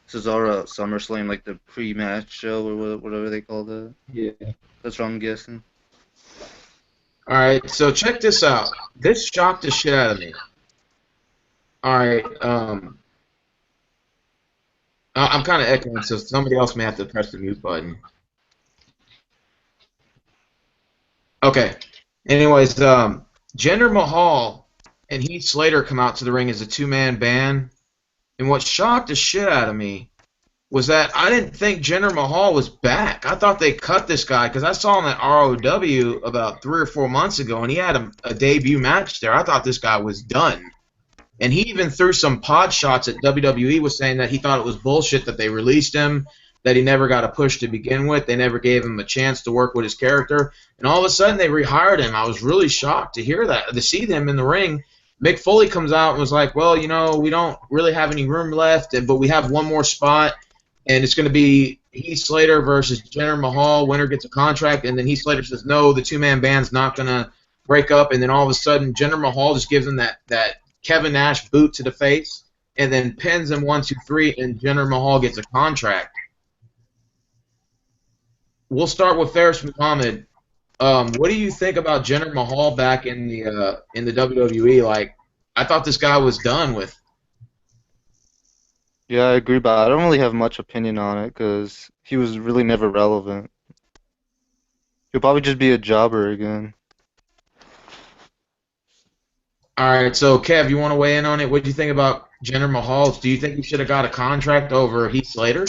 Cesaro at SummerSlam, like the pre-match show or whatever they call that. Yeah. That's what I'm guessing. All right, so check this out. This shocked the shit out of me. All right, I'm kind of echoing, so somebody else may have to press the mute button. Okay. Anyways, Jinder Mahal and Heath Slater come out to the ring as a two-man band, and what shocked the shit out of me was that I didn't think Jinder Mahal was back. I thought they cut this guy because I saw him at ROW about 3 or 4 months ago, and he had a debut match there. I thought this guy was done. And he even threw some pod shots at WWE, was saying that he thought it was bullshit that they released him, that he never got a push to begin with. They never gave him a chance to work with his character. And all of a sudden, they rehired him. I was really shocked to hear that, to see them in the ring. Mick Foley comes out and was like, well, we don't really have any room left, but we have one more spot, and it's going to be Heath Slater versus Jinder Mahal. Winner gets a contract. And then Heath Slater says, no, the two-man band's not going to break up. And then all of a sudden, Jinder Mahal just gives him that Kevin Nash boot to the face, and then pins him 1, 2, 3, and Jinder Mahal gets a contract. We'll start with Ferris Muhammad. What do you think about Jinder Mahal back in the WWE? Like, I thought this guy was done with. Yeah, I agree, but I don't really have much opinion on it because he was really never relevant. He'll probably just be a jobber again. All right, so Kev, you want to weigh in on it? What do you think about Jinder Mahal? Do you think he should have got a contract over Heath Slater?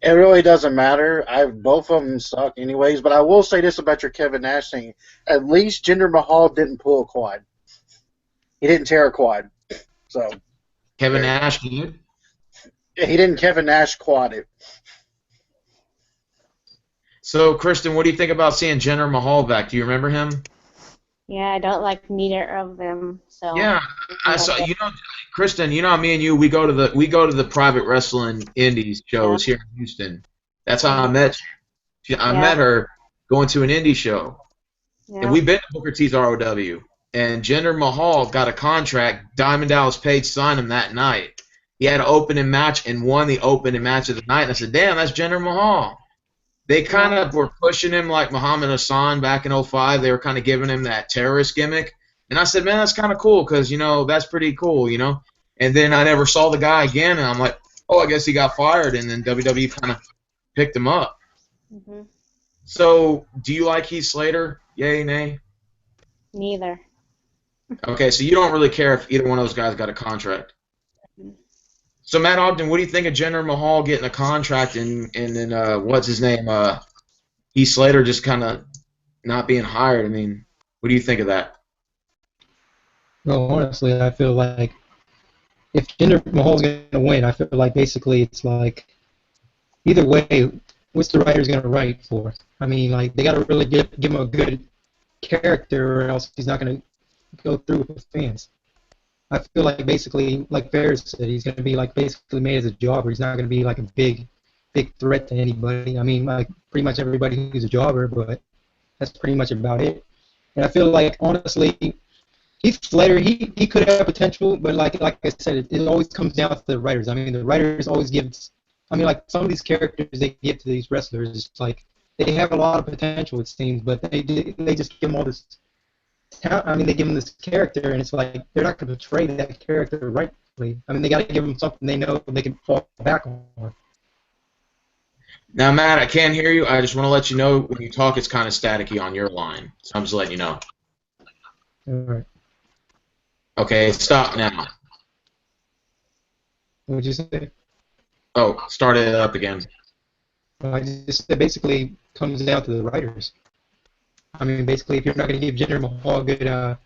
It really doesn't matter. Both of them suck anyways, but I will say this about your Kevin Nash thing. At least Jinder Mahal didn't pull a quad. He didn't tear a quad. So Kevin Nash did? he didn't Kevin Nash quad it. So, Kristen, what do you think about seeing Jinder Mahal back? Do you remember him? Yeah, I don't like neither of them. So Yeah, I saw. Kristen, how me and you we go to the private wrestling indies shows here in Houston. That's how I met you. I met her going to an indie show, and we've been to Booker T's ROW. And Jinder Mahal got a contract. Diamond Dallas Page signed him that night. He had an opening match and won the opening match of the night. And I said, "Damn, that's Jinder Mahal." They kind of were pushing him like Muhammad Hassan back in 2005. They were kind of giving him that terrorist gimmick. And I said, man, that's kind of cool because, that's pretty cool, And then I never saw the guy again, and I'm like, oh, I guess he got fired. And then WWE kind of picked him up. Mm-hmm. So do you like Heath Slater? Yay, nay? Neither. Okay, so you don't really care if either one of those guys got a contract. So, Matt Ogden, what do you think of Jinder Mahal getting a contract and then, what's his name, Heath Slater just kind of not being hired? I mean, what do you think of that? Well, honestly, I feel like if Jinder Mahal's going to win, I feel like basically it's like either way, what's the writers going to write for? I mean, like, they got to really give him a good character or else he's not going to go through with fans. I feel like basically, like Ferris said, he's going to be like basically made as a jobber. He's not going to be like a big threat to anybody. I mean, like pretty much everybody who's a jobber, but that's pretty much about it. And I feel like, honestly, Heath Slater, he could have potential, but like I said, it always comes down to the writers. I mean, the writers always give. I mean, like some of these characters they give to these wrestlers, it's like they have a lot of potential, it seems, but they just give them all this. I mean, they give them this character, and it's like they're not going to portray that character rightly. I mean, they got to give them something they know they can fall back on. Now, Matt, I can't hear you. I just want to let you know when you talk, it's kind of staticky on your line. So I'm just letting you know. All right. Okay, stop now. What would you say? Oh, start it up again. I just it basically comes down to the writers. I mean, basically, if you're not going to give Jinder Mahal a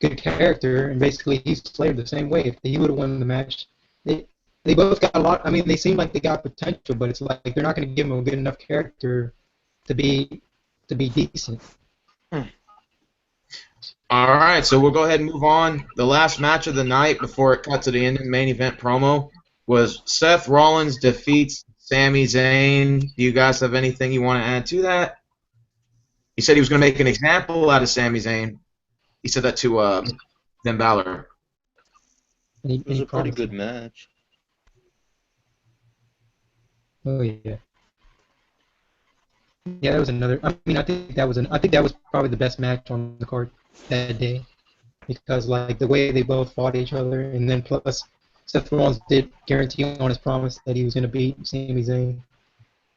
good character, and basically he's played the same way. If he would have won the match, they both got a lot. I mean, they seem like they got potential, but it's like they're not going to give him a good enough character to be decent. All right, so we'll go ahead and move on. The last match of the night before it cut to the end of the main event promo was Seth Rollins defeats Sami Zayn. Do you guys have anything you want to add to that? He said he was going to make an example out of Sami Zayn. He said that to Finn Balor. It was a pretty good match. Oh yeah. Yeah, that was another. I mean, I think that was probably the best match on the card that day, because like the way they both fought each other, and then plus Seth Rollins did guarantee on his promise that he was going to beat Sami Zayn.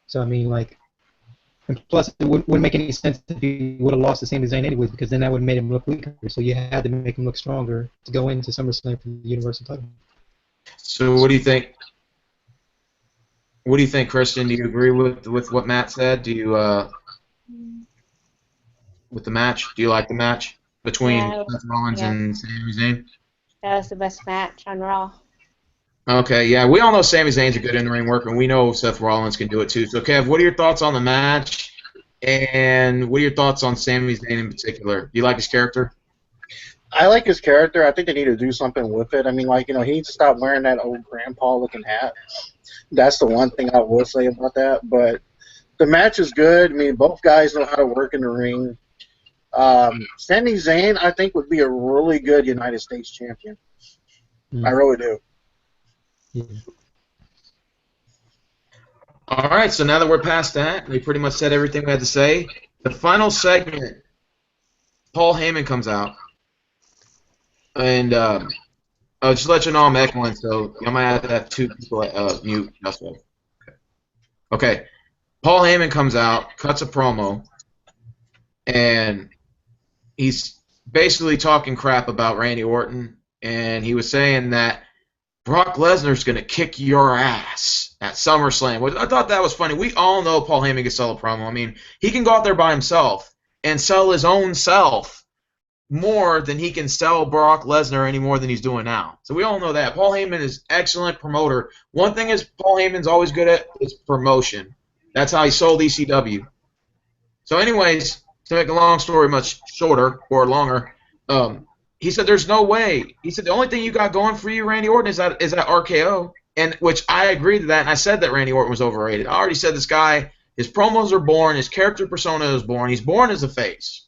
So I mean, like, and plus it wouldn't make any sense if he would have lost to Sami Zayn anyways, because then that would have made him look weaker. So you had to make him look stronger to go into SummerSlam for the Universal title. So what do you think? What do you think, Christian? Do you agree with what Matt said? Do you with the match? Do you like the match between Seth Rollins and Sami Zayn? That was the best match on Raw. Okay, yeah, we all know Sami Zayn's a good in-ring worker, and we know Seth Rollins can do it too. So, Kev, what are your thoughts on the match, and what are your thoughts on Sami Zayn in particular? Do you like his character? I like his character. I think they need to do something with it. I mean, like, he needs to stop wearing that old grandpa-looking hat. That's the one thing I will say about that. But the match is good. I mean, both guys know how to work in the ring. Sami Zayn, I think, would be a really good United States champion. I really do. Yeah. All right, so now that we're past that, we pretty much said everything we had to say. The final segment, Paul Heyman comes out. And I'll just let you know I'm echoing, so I might have to have two people mute. That's all. Okay. Paul Heyman comes out, cuts a promo, and he's basically talking crap about Randy Orton, and he was saying that Brock Lesnar's going to kick your ass at SummerSlam. I thought that was funny. We all know Paul Heyman can sell a promo. I mean, he can go out there by himself and sell his own self more than he can sell Brock Lesnar any more than he's doing now. So we all know that. Paul Heyman is excellent promoter. One thing is Paul Heyman's always good at is promotion. That's how he sold ECW. So anyways, to make a long story much shorter or longer, he said there's no way. He said the only thing you got going for you, Randy Orton, is that RKO, and which I agreed to that, and I said that Randy Orton was overrated. I already said this guy, his promos are born, his character persona is born. He's born as a face.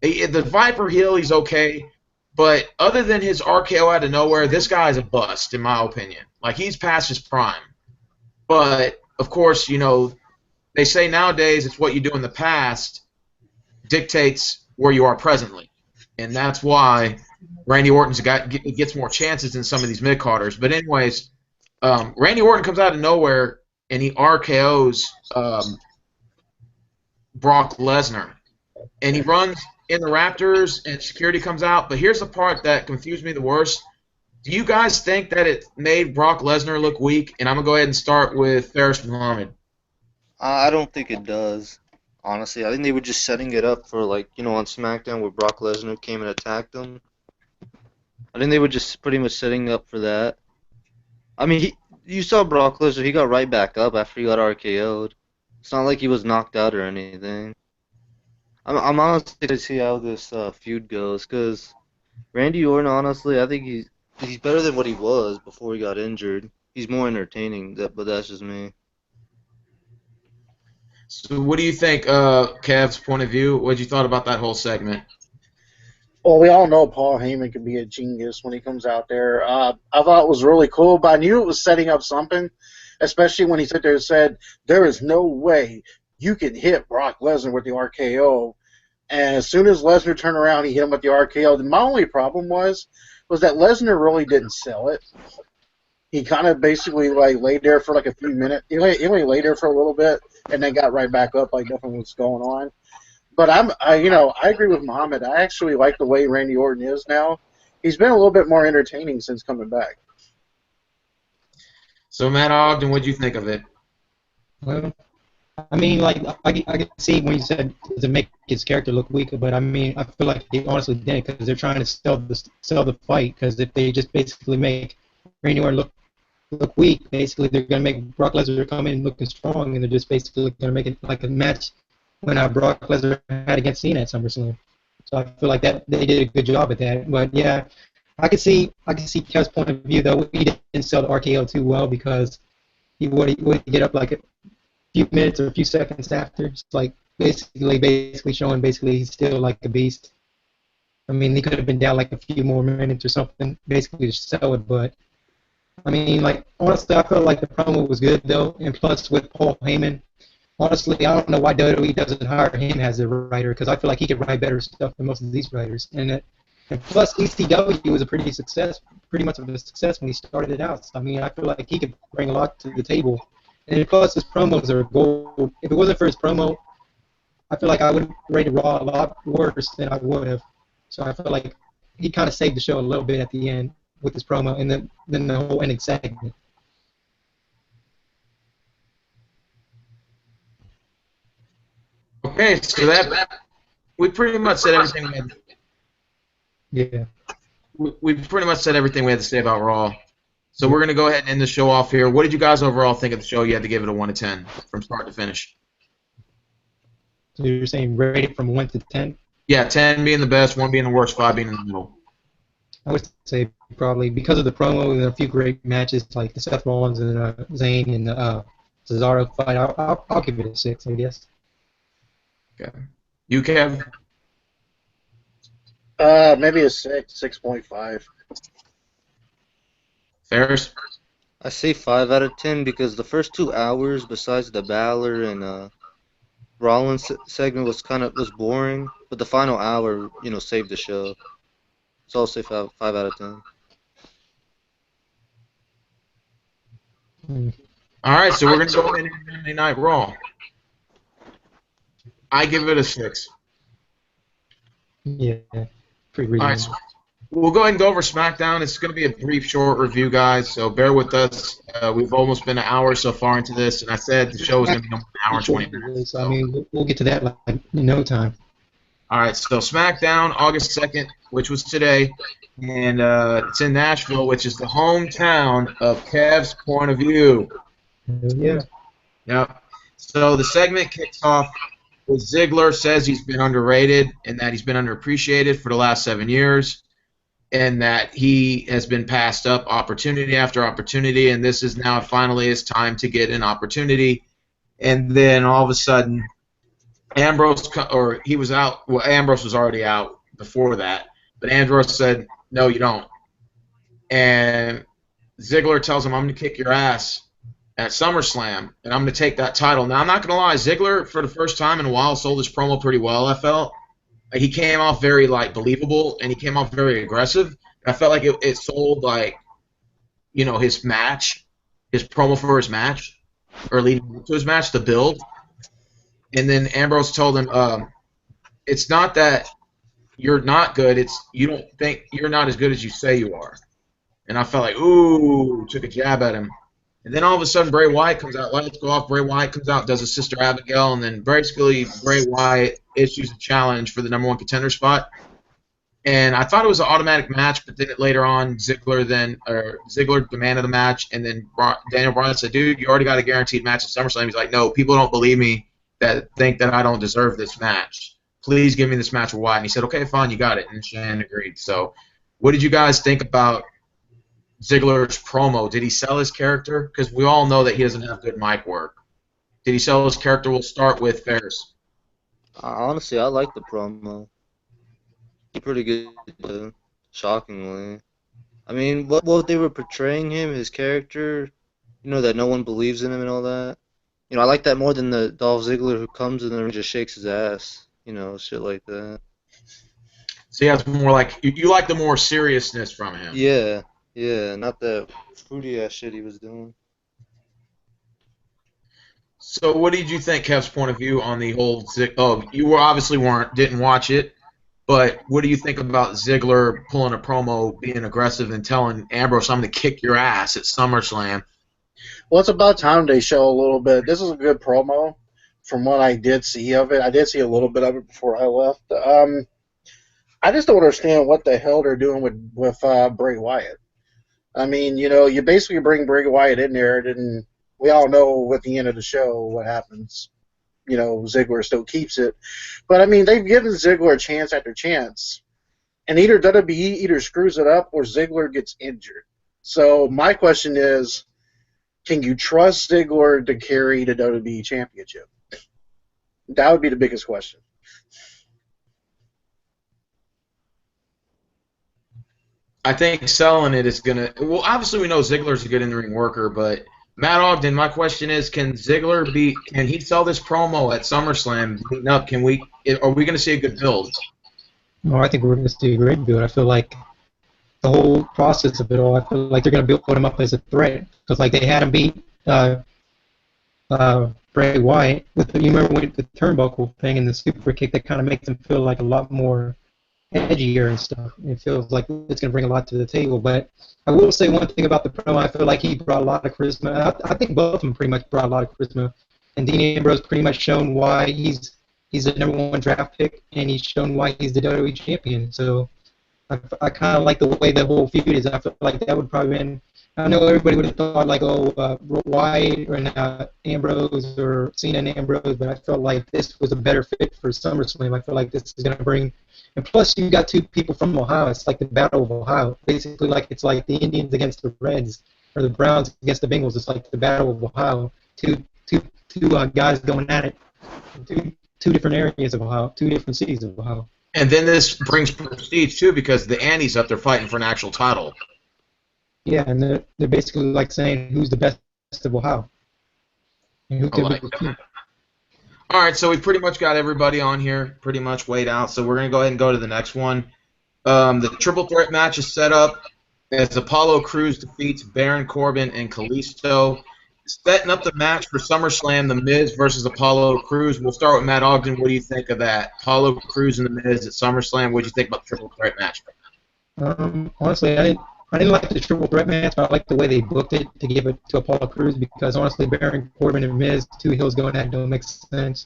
The Viper heel, he's okay, but other than his RKO out of nowhere, this guy's a bust, in my opinion. Like, he's past his prime. But, of course, they say nowadays it's what you do in the past dictates where you are presently. And that's why Randy Orton's gets more chances than some of these mid-carders. But anyways, Randy Orton comes out of nowhere, and he RKOs Brock Lesnar. And he runs in the Raptors, and security comes out. But here's the part that confused me the worst. Do you guys think that it made Brock Lesnar look weak? And I'm going to go ahead and start with Ferris Muhammad. I don't think it does, honestly. I think they were just setting it up for, on Smackdown where Brock Lesnar came and attacked him. I think they were just pretty much setting up for that. I mean, you saw Brock Lesnar. He got right back up after he got RKO'd. It's not like he was knocked out or anything. I'm honestly to see how this feud goes, because Randy Orton, honestly, I think he's better than what he was before he got injured. He's more entertaining, but that's just me. So what do you think, Kev's point of view? What did you thought about that whole segment? Well, we all know Paul Heyman can be a genius when he comes out there. I thought it was really cool, but I knew it was setting up something, especially when he sat there and said, "There is no way you can hit Brock Lesnar with the RKO." And as soon as Lesnar turned around, he hit him with the RKO. And my only problem was that Lesnar really didn't sell it. He kind of basically like laid there for like a few minutes. He only laid there for a little bit, and then got right back up like nothing was going on. But I agree with Muhammad. I actually like the way Randy Orton is now. He's been a little bit more entertaining since coming back. So, Matt Ogden, what do you think of it? Well, I mean, like I can see when you said to make his character look weaker, but I mean, I feel like they honestly didn't because they're trying to sell the fight. Because if they just basically make Randy Orton look weak, basically they're gonna make Brock Lesnar come in looking strong, and they're just basically gonna make it like a match when Brock Lesnar had against Cena at SummerSlam. So I feel like that they did a good job at that. But yeah, I can see Kev's point of view though. He didn't sell the RKO too well because he would get up like a few minutes or a few seconds after. It's like basically showing basically he's still like a beast. I mean, he could have been down like a few more minutes or something, basically to sell it. But I mean, like honestly, I felt like the promo was good though, and plus with Paul Heyman. Honestly, I don't know why WWE doesn't hire him as a writer because I feel like he could write better stuff than most of these writers. And plus, ECW was pretty much of a success when he started it out. So, I mean, I feel like he could bring a lot to the table. And plus, his promos are gold. If it wasn't for his promo, I feel like I would have rated Raw a lot worse than I would have. So I feel like he kind of saved the show a little bit at the end with his promo and then the whole ending segment. Okay, so that we pretty much said everything Yeah. we pretty much said everything we had to say about Raw. So we're gonna go ahead and end the show off here. What did you guys overall think of the show? You had to give it a 1 to 10 from start to finish. So you're saying rate it from 1 to 10? Yeah, 10 being the best, 1 being the worst, 5 being in the middle. I would say probably because of the promo and a few great matches like the Seth Rollins and Zayn and Cesaro fight. I'll give it a 6, I guess. Okay. You, Kev? Maybe a 6.5. Ferris? I say 5 out of 10 because the first 2 hours, besides the Balor and Rollins segment, was boring, but the final hour, saved the show. So I'll say 5 out of 10. All right, so we're going to go into Monday Night Raw. I give it a 6. Yeah, pretty All reasonable. right, so we'll go ahead and go over SmackDown. It's going to be a brief, short review, guys, so bear with us. We've almost been an hour so far into this, and I said the show was going to be an hour and 20 minutes. So, I mean, we'll get to that like in no time. All right, so SmackDown, August 2nd, which was today, and it's in Nashville, which is the hometown of Kev's Point of View. Yeah. Yep. So the segment kicks off with Ziggler says he's been underrated and that he's been underappreciated for the last 7 years and that he has been passed up opportunity after opportunity, and this is now finally his time to get an opportunity. And then all of a sudden, Ambrose was already out before that, but Ambrose said, no, you don't. And Ziggler tells him, I'm going to kick your ass at SummerSlam, and I'm going to take that title. Now, I'm not going to lie, Ziggler, for the first time in a while, sold his promo pretty well, I felt. He came off very, believable, and he came off very aggressive. I felt like it sold, his match, his promo for his match, or leading up to his match, the build. And then Ambrose told him, it's not that you're not good, it's you don't think you're not as good as you say you are. And I felt like, ooh, took a jab at him. And then all of a sudden, Bray Wyatt comes out. Lights go off. Bray Wyatt comes out, does his sister Abigail, and then basically Bray Wyatt issues a challenge for the #1 contender spot. And I thought it was an automatic match, but then later on, Ziggler demanded the match, and then Daniel Bryan said, "Dude, you already got a guaranteed match at SummerSlam." He's like, "No, people don't believe me that think that I don't deserve this match. Please give me this match with Wyatt." And he said, "Okay, fine, you got it." And Shane agreed. So, what did you guys think about Ziggler's promo? Did he sell his character? Because we all know that he doesn't have good mic work. Did he sell his character? We'll start with Ferris. Honestly, I like the promo. pretty good, shockingly. I mean, what they were portraying him, his character, that no one believes in him and all that. I like that more than the Dolph Ziggler who comes in there and just shakes his ass. Shit like that. So yeah, it's more like you like the more seriousness from him. Yeah, yeah, not that fruity ass shit he was doing. So what did you think, Kev's point of view on the whole Oh, you were obviously didn't watch it, but what do you think about Ziggler pulling a promo, being aggressive, and telling Ambrose, "I'm going to kick your ass" at SummerSlam? Well, it's about time they show a little bit. This is a good promo from what I did see of it. I did see a little bit of it before I left. I just don't understand what the hell they're doing with Bray Wyatt. I mean, you basically bring Bray Wyatt in there, and we all know at the end of the show what happens. Ziggler still keeps it. But, I mean, they've given Ziggler a chance after chance. And either WWE either screws it up or Ziggler gets injured. So my question is, can you trust Ziggler to carry the WWE Championship? That would be the biggest question. I think selling it is going to. Well, obviously we know Ziggler's a good in-ring worker, but Matt Ogden, my question is, can Ziggler can he sell this promo at SummerSlam? Beating up, are we going to see a good build? No, I think we're going to see a great build. I feel like the whole process of it all, I feel like they're going to build him up as a threat. Because, like, they had him beat Bray Wyatt you remember with the turnbuckle thing and the super kick, that kind of makes him feel like a lot more edgier and stuff. It feels like it's going to bring a lot to the table. But I will say one thing about the promo. I feel like he brought a lot of charisma. I think both of them pretty much brought a lot of charisma. And Dean Ambrose pretty much shown why he's the #1 draft pick, and he's shown why he's the WWE champion. So I kind of like the way the whole feud is. I feel like that would probably been. I know everybody would have thought like, Wyatt or Ambrose or Cena and Ambrose, but I felt like this was a better fit for SummerSlam. I feel like this is going to bring. And plus, you got two people from Ohio. It's like the Battle of Ohio. Basically, it's like the Indians against the Reds, or the Browns against the Bengals. It's like the Battle of Ohio. Two guys going at it. Two different areas of Ohio. Two different cities of Ohio. And then this brings prestige too, because the Andy's up there fighting for an actual title. Yeah, and they're basically like saying who's the best of Ohio. And who could be. All right, so we pretty much got everybody on here, pretty much weighed out. So we're going to go ahead and go to the next one. The triple threat match is set up as Apollo Crews defeats Baron Corbin and Kalisto. Setting up the match for SummerSlam, The Miz versus Apollo Crews. We'll start with Matt Ogden. What do you think of that? Apollo Crews and The Miz at SummerSlam. What do you think about the triple threat match? Honestly, I didn't like the triple threat match, but I like the way they booked it to give it to Apollo Crews, because honestly, Baron Corbin and Miz, two heels going at it, don't make sense.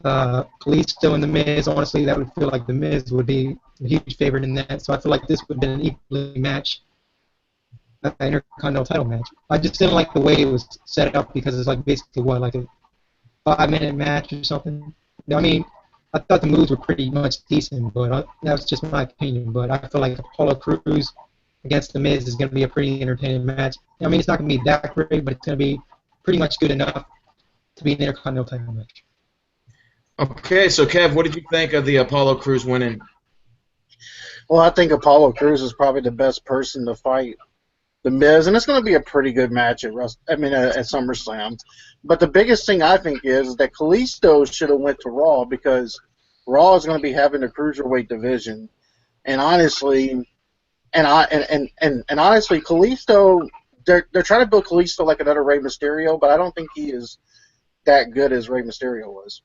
Kalisto and The Miz, honestly, that would feel like The Miz would be a huge favorite in that. So I feel like this would have been an equally match, an Intercontinental title match. I just didn't like the way it was set up, because it's like basically like a 5-minute match or something. I mean, I thought the moves were pretty much decent, but that was just my opinion. But I feel like Apollo Crews against The Miz is going to be a pretty entertaining match. I mean, it's not going to be that great, but it's going to be pretty much good enough to be an Intercontinental title match. Okay, so Kev, what did you think of the Apollo Crews winning? Well, I think Apollo Crews is probably the best person to fight The Miz, and it's going to be a pretty good match at SummerSlam. But the biggest thing I think is that Kalisto should have went to Raw, because Raw is going to be having the cruiserweight division, and honestly, honestly, Kalisto, they're trying to build Kalisto like another Rey Mysterio, but I don't think he is that good as Rey Mysterio was.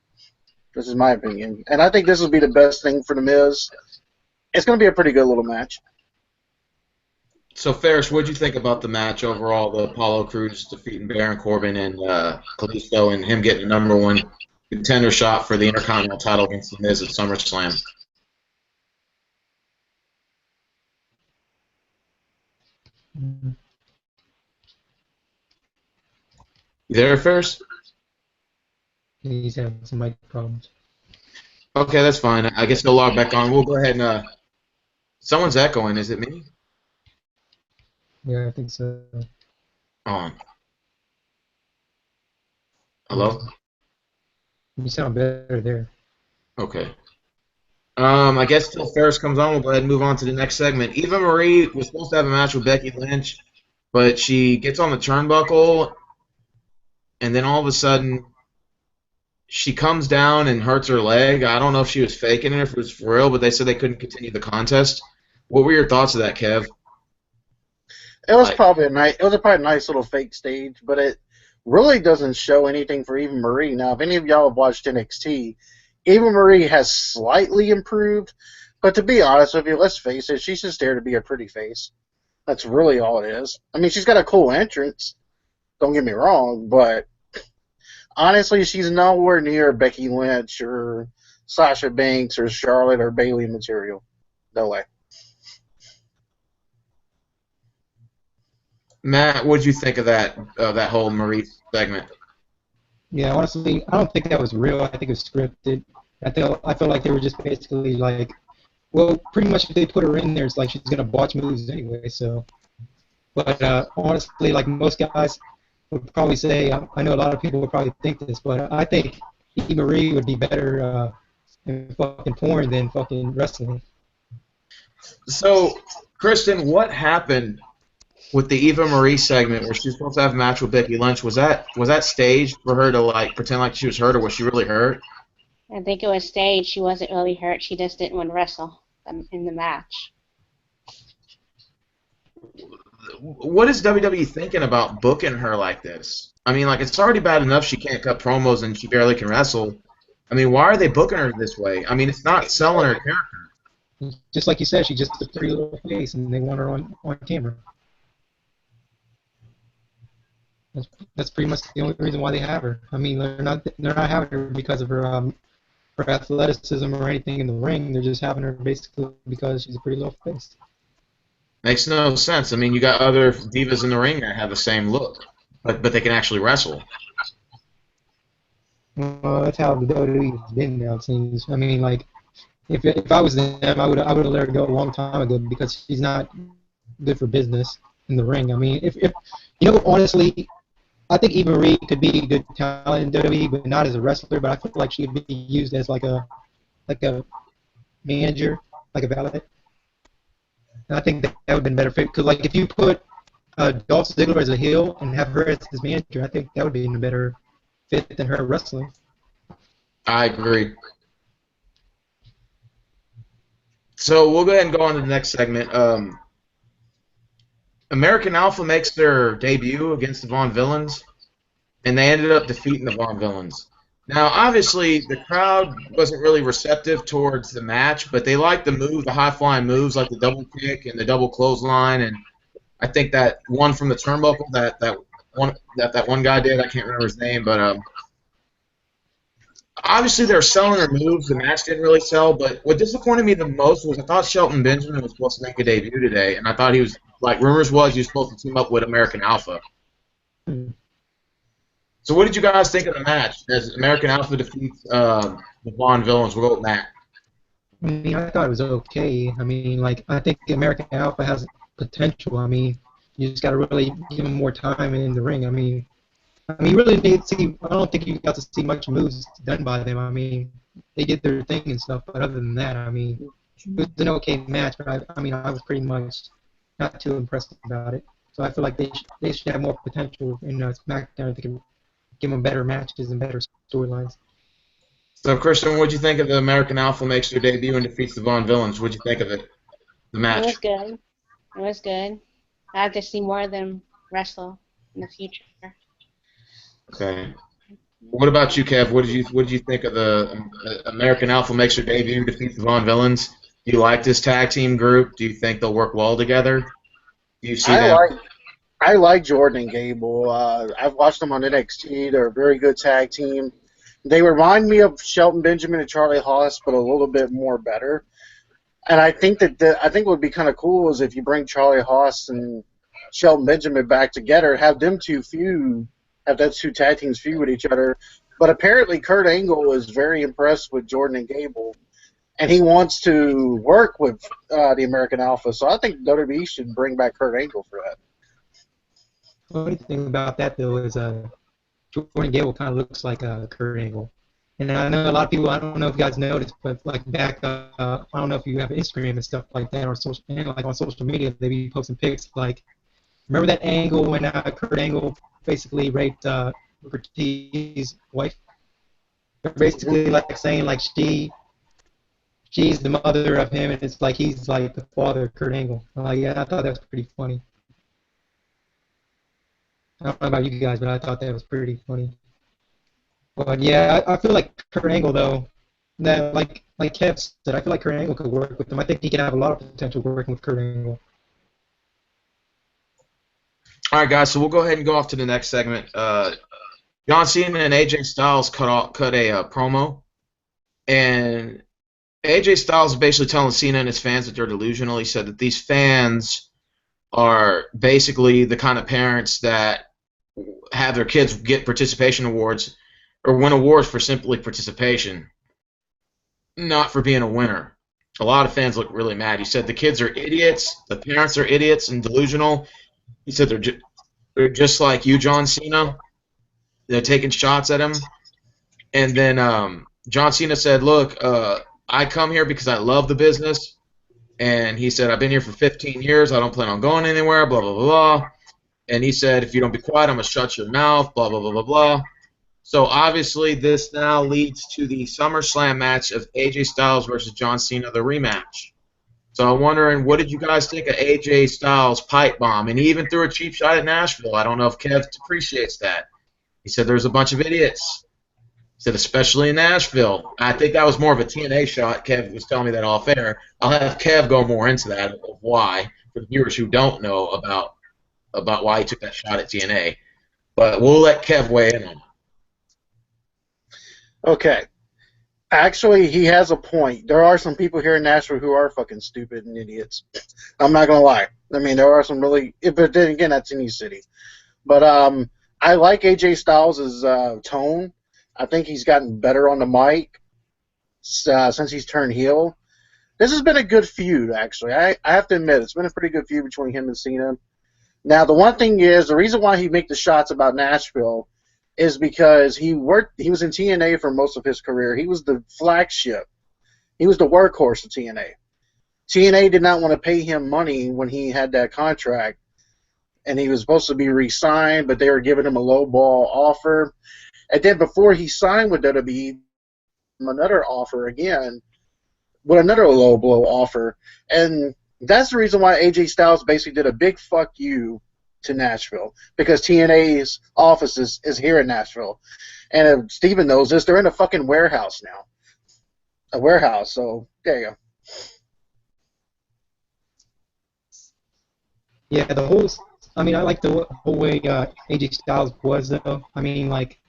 This is my opinion, and I think this will be the best thing for The Miz. It's going to be a pretty good little match. So, Ferris, what did you think about the match overall, the Apollo Crews defeating Baron Corbin and Kalisto, and him getting the #1 contender shot for the Intercontinental title against The Miz at SummerSlam? You there, Ferris? He's having some mic problems. Okay, that's fine. I guess he'll log back on. We'll go ahead and someone's echoing. Is it me? Yeah, I think so. Hello? You sound better there. Okay. I guess till Ferris comes on, we'll go ahead and move on to the next segment. Eva Marie was supposed to have a match with Becky Lynch, but she gets on the turnbuckle, and then all of a sudden she comes down and hurts her leg. I don't know if she was faking it or if it was for real, but they said they couldn't continue the contest. What were your thoughts of that, Kev? It was Like, probably a nice. It was probably a nice little fake stage, but it really doesn't show anything for Eva Marie. Now, if any of y'all have watched NXT, Eva Marie has slightly improved, but to be honest with you, let's face it, she's just there to be a pretty face. That's really all it is. I mean, she's got a cool entrance. Don't get me wrong, but honestly, she's nowhere near Becky Lynch or Sasha Banks or Charlotte or Bayley material. No way. Matt, what'd you think of that whole Marie segment? Yeah, honestly, I don't think that was real. I think it was scripted. I feel like they were just basically like, well, pretty much if they put her in there, it's like she's gonna botch moves anyway. So, but honestly, like most guys would probably say, I know a lot of people would probably think this, but I think E. Marie would be better in fucking porn than fucking wrestling. So, Kristen, what happened with the Eva Marie segment where she was supposed to have a match with Becky Lynch? Was that staged for her to like pretend like she was hurt, or was she really hurt? I think it was staged. She wasn't really hurt. She just didn't want to wrestle in the match. What is WWE thinking about booking her like this? I mean, like, it's already bad enough she can't cut promos and she barely can wrestle. I mean, why are they booking her this way? I mean, it's not selling her character. Just like you said, she's just a pretty little face, and they want her on camera. That's pretty much the only reason why they have her. I mean, they're not having her because of her athleticism or anything in the ring. They're just having her basically because she's a pretty little face. Makes no sense. I mean, you got other divas in the ring that have the same look, but they can actually wrestle. Well, that's how the WWE has been now, it seems. I mean, like, if I was them, I would have let her go a long time ago because she's not good for business in the ring. I mean, if honestly, I think Eva Marie could be a good talent in WWE, but not as a wrestler. But I feel like she could be used as like a manager, like a valet. And I think that would have been better fit because, like, if you put Dolph Ziggler as a heel and have her as his manager, I think that would be a better fit than her wrestling. I agree. So we'll go ahead and go on to the next segment. American Alpha makes their debut against the Vaughn Villains, and they ended up defeating the Vaughn Villains. Now, obviously, the crowd wasn't really receptive towards the match, but they liked the high-flying moves like the double kick and the double clothesline, and I think that one from the turnbuckle that one guy did, I can't remember his name, but obviously they're selling their moves. The match didn't really sell, but what disappointed me the most was I thought Shelton Benjamin was supposed to make a debut today, and I thought he was, like rumors was, he was supposed to team up with American Alpha. So what did you guys think of the match as American Alpha defeats the Vaughn Villains? We'll go with Matt. I mean, I thought it was okay. I mean, like, I think American Alpha has potential. I mean, you just got to really give them more time in the ring. I mean, you really did see. I don't think you got to see much moves done by them. I mean, they did their thing and stuff, but other than that, I mean, it was an okay match. But I mean, I was pretty much not too impressed about it. So I feel like they should have more potential in SmackDown if they can give them better matches and better storylines. So, Christian, what did you think of the American Alpha makes their debut and defeats the Vaughn Villains? What did you think of it, the It match? was good. It was good. I have to see more of them wrestle in the future. Okay. What about you, Kev? What did you think of the American Alpha makes their debut and defeats the Vaughn Villains? Do you like this tag team group? Do you think they'll work well together? Do you see them? I like Jordan and Gable. I've watched them on NXT. They're a very good tag team. They remind me of Shelton Benjamin and Charlie Haas, but a little bit more better. And I think I think what would be kind of cool is if you bring Charlie Haas and Shelton Benjamin back together, have them two feud, have those two tag teams feud with each other. But apparently Kurt Angle is very impressed with Jordan and Gable, and he wants to work with the American Alpha. So I think WWE should bring back Kurt Angle for that. The only thing about that though is Jordan Gable kind of looks like Kurt Angle. And I know a lot of people. I don't know if you guys noticed, but like back, I don't know if you have Instagram and stuff like that, or social, and like on social media, they be posting pics. Like, remember that angle when Kurt Angle basically raped Booker T's wife? They're basically like saying like she's the mother of him, and it's like he's like the father of Kurt Angle. Like, yeah, I thought that was pretty funny. I don't know about you guys, but I thought that was pretty funny. But yeah, I feel like Kurt Angle though, that like Kev said, I feel like Kurt Angle could work with him. I think he can have a lot of potential working with Kurt Angle. All right, guys. So we'll go ahead and go off to the next segment. John Cena and AJ Styles cut a promo, and AJ Styles is basically telling Cena and his fans that they're delusional. He said that these fans are basically the kind of parents that have their kids get participation awards or win awards for simply participation, not for being a winner. A lot of fans look really mad. He said the kids are idiots, the parents are idiots and delusional. He said they're just like you, John Cena. They're taking shots at him. And then John Cena said, look, I come here because I love the business. And he said, I've been here for 15 years. I don't plan on going anywhere, blah, blah, blah, blah. And he said, if you don't be quiet, I'm going to shut your mouth, blah, blah, blah, blah, blah. So obviously this now leads to the SummerSlam match of AJ Styles versus John Cena, the rematch. So I'm wondering, what did you guys think of AJ Styles' pipe bomb? And he even threw a cheap shot at Nashville. I don't know if Kev appreciates that. He said there's a bunch of idiots. He said especially in Nashville. I think that was more of a TNA shot. Kev was telling me that off air. I'll have Kev go more into that of why, for the viewers who don't know about why he took that shot at TNA. But we'll let Kev weigh in on it. Okay. Actually, he has a point. There are some people here in Nashville who are fucking stupid and idiots. I'm not gonna lie. I mean, there are some really, but then again, that's any city. But I like AJ Styles' tone. I think he's gotten better on the mic since he's turned heel. This has been a good feud, actually. I have to admit, it's been a pretty good feud between him and Cena. Now, the one thing is, the reason why he make the shots about Nashville is because he was in TNA for most of his career. He was the flagship. He was the workhorse of TNA. TNA did not want to pay him money when he had that contract, and he was supposed to be re-signed, but they were giving him a low-ball offer. And then before he signed with WWE, another offer again, with another low-blow offer. And that's the reason why AJ Styles basically did a big fuck you to Nashville, because TNA's office is here in Nashville. And if Steven knows this, they're in a fucking warehouse now. A warehouse, so there you go. Yeah, I mean, I like the whole way AJ Styles was though. I mean, like,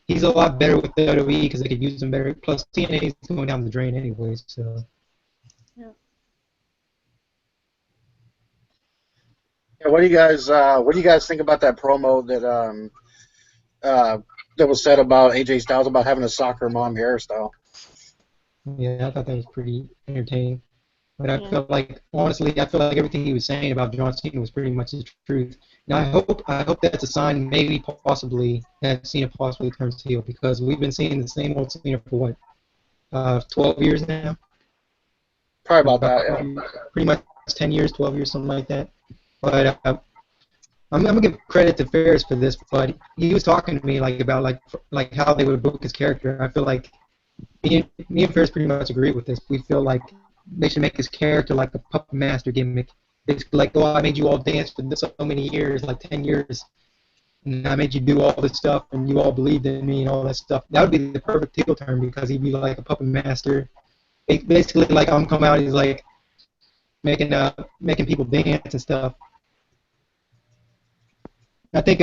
he's a lot better with WWE because they could use him better. Plus, TNA is going down the drain anyways, so. Yeah, what do you guys think about that promo that was said about AJ Styles about having a soccer mom hairstyle? Yeah, I thought that was pretty entertaining. But I feel like, honestly, I feel like everything he was saying about John Cena was pretty much the truth. Now, I hope that's a sign, maybe, possibly, that Cena possibly turns heel, because we've been seeing the same old Cena for what, 12 years now? Probably about that, yeah. Pretty much 10 years, 12 years, something like that. But I'm gonna give credit to Ferris for this, but he was talking to me about how they would book his character. I feel like me and Ferris pretty much agree with this. We feel like they should make his character like the puppet master gimmick. Basically, like, oh, I made you all dance for so many years, like 10 years, and I made you do all this stuff, and you all believed in me and all that stuff. That would be the perfect heel turn, because he'd be like a puppet master. Basically, like, I'm coming out, he's like making people dance and stuff. I think,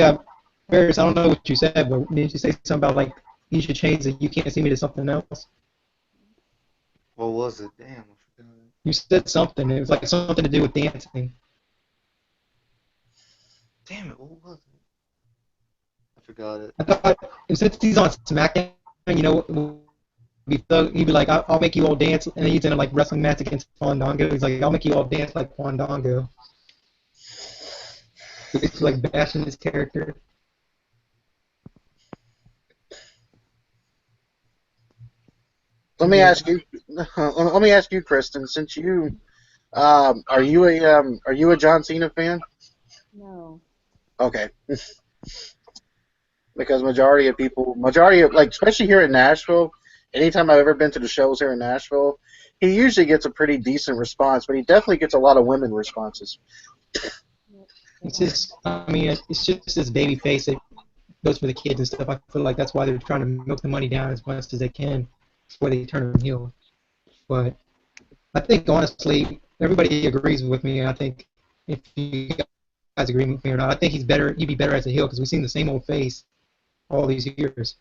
Ferris, I don't know what you said, but didn't you say something about, like, you should change the "You Can't See Me" to something else? What was it? Damn, I forgot. You said something. It was like something to do with dancing. Damn it, what was it? I forgot it. I thought, since he's on Smackdown, you know, he'd be like, I'll make you all dance, and then he's in a, like, wrestling match against Fandango. He's like, I'll make you all dance like Fandango. It's like bashing his character. Let me ask you. Let me ask you, Kristen. Since you are you a John Cena fan? No. Okay, because majority of like, especially here in Nashville, anytime I've ever been to the shows here in Nashville, he usually gets a pretty decent response, but he definitely gets a lot of women responses. It's just, I mean, it's just this baby face that goes for the kids and stuff. I feel like that's why they're trying to milk the money down as much as they can before they turn him heel. But I think honestly, everybody agrees with me. And I think if you guys agree with me or not, I think he's better. He'd be better as a heel because we've seen the same old face all these years.